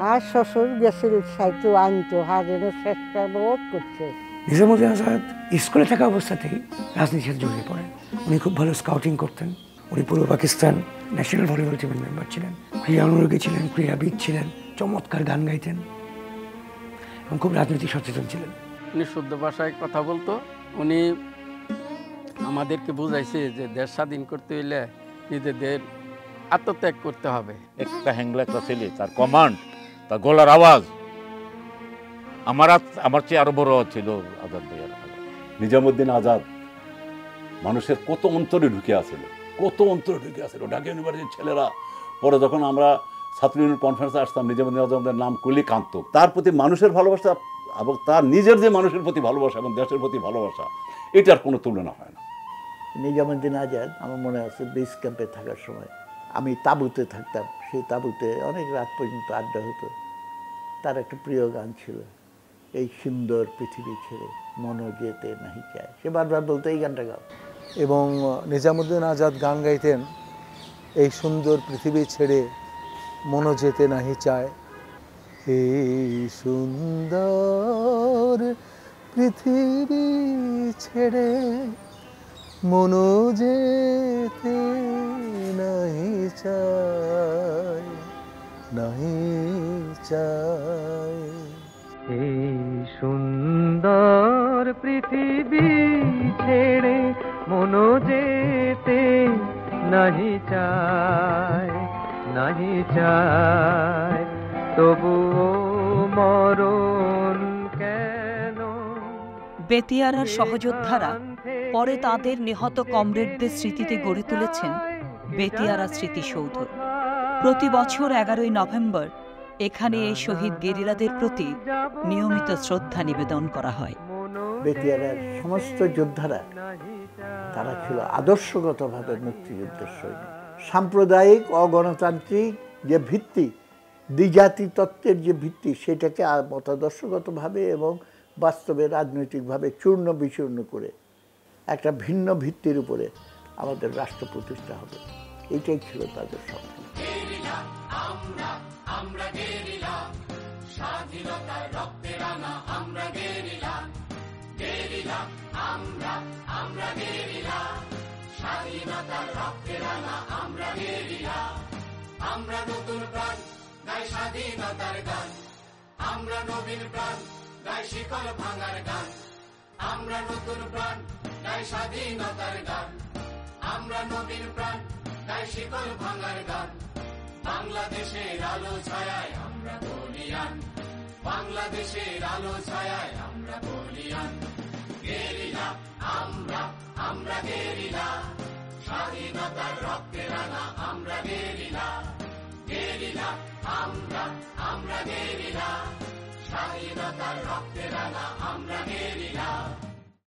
আর শ্বশুর গেছিল সাইতো আনতো, হাজারের চেষ্টা বহুত করছে। নিজামুদ্দিন আজাদ স্কুলে থাকা অবস্থাতেই রাজনীতিতে জড়িয়ে পড়েন। উনি খুব ভালো স্কাউটিং করতেন, উনি পূর্ব পাকিস্তান ন্যাশনাল ভলিবল টিমের মেম্বার ছিলেন, ক্রীড়া অনুরাগী ছিলেন, ক্রীড়াবিদ ছিলেন, চমৎকার গান গাইতেন এবং খুব রাজনৈতিক সচেতন ছিলেন। উনি শুদ্ধ ভাষায় কথা বলতো। উনি আমাদেরকে বুঝাইছে যে দেশ স্বাধীন করতে হইলে নিজেদের আত্মত্যাগ করতে হবে। একটা হ্যাংলা একটা ছেলে, তার কমান্ড, তার গলার আওয়াজ আমার চেয়ে আরো বড় ছিল আজাদ ভাইয়ার। নিজামুদ্দিন আজাদ মানুষের কত অন্তরে ঢুকে আছিল, ঢাকা ইউনিভার্সিটির ছেলেরা। পরে যখন আমরা ছাত্র ইউনিয়ন কনফারেন্সে আসতাম, নিজামুদ্দিন আজাদের নাম করলেই কাঁদত। তার প্রতি মানুষের ভালোবাসা এবং তার নিজের যে মানুষের প্রতি ভালোবাসা এবং দেশের প্রতি ভালোবাসা, এটার কোনো তুলনা হয় না। নিজামুদ্দিন আজাদ আমার মনে আছে বেস ক্যাম্পে থাকার সময় আমি তাঁবুতে থাকতাম, সেই তাঁবুতে অনেক রাত পর্যন্ত আড্ডা হতো। তার একটা প্রিয় গান ছিল, এই সুন্দর পৃথিবী ছেড়ে মনও যেতে নাহি চায়। সে বারবার বলতো এই গানটা গাও। এবং নিজামুদ্দিন আজাদ গান গাইতেন, এই সুন্দর পৃথিবী ছেড়ে মনও যেতে নাহি চায়, এই সুন্দর পৃথিবী ছেড়ে মনও যেতে নাহি চায়, নাহি চায়। এই সুন্দর পৃথিবী ছেড়ে মনও যেতে নাহি চায়, নাহি চায়, তবুও মরণ কেন। বেতিয়ারার সহযোদ্ধারা পরে তাদের নিহত কমরেডদের স্মৃতিতে গড়ে তুলেছেন বেতিয়ারা স্মৃতিসৌধ। প্রতি বছর 11ই নভেম্বর এখানে এই শহীদ গেরিলাদের প্রতি নিয়মিত শ্রদ্ধা নিবেদন করা হয়। বেতিয়ারার সমস্ত যোদ্ধারা তারা ছিল আদর্শগতভাবে মুক্তিযুদ্ধের সৈনিক। সাম্প্রদায়িক অগণতান্ত্রিক যে ভিত্তি, দ্বিজাতি তত্ত্বের যে ভিত্তি, সেটাকে মতাদর্শগতভাবে এবং বাস্তবে রাজনৈতিকভাবে চূর্ণ বিচূর্ণ করে একটা ভিন্ন ভিত্তির উপরে আমাদের রাষ্ট্র প্রতিষ্ঠা হবে, এইটাই ছিল তাদের স্বপ্ন। আমরা গেরিলা, স্বাধীনতার রক্তে রাঙা আমরা গেরিলা, গেরিলা আমরা গেরিলা, স্বাধীনতার রক্তে রাঙা আমরা গেরিলা। আমরা নতুন প্রাণ গাই স্বাধীনতার গান, আমরা নবীন প্রাণ গাই শিকল ভাঙার গান, আমরা নতুন প্রাণ গাই স্বাধীনতার গান, আমরা নবীন প্রাণ গাই শিকল ভাঙার গান। বাংলাদেশের আলো ছায়ায় আমরা বলিয়ান, বাংলাদেশের আলো ছায়ায় আমরা বলিয়ান। গেরিলা আমরা গেরিলা, স্বাধীনতার রক্তে রাঙা আমরা গেরিলা, গেরিলা আমরা গেরিলা, স্বাধীনতার রক্তে রাঙা আমরা গেরিলা।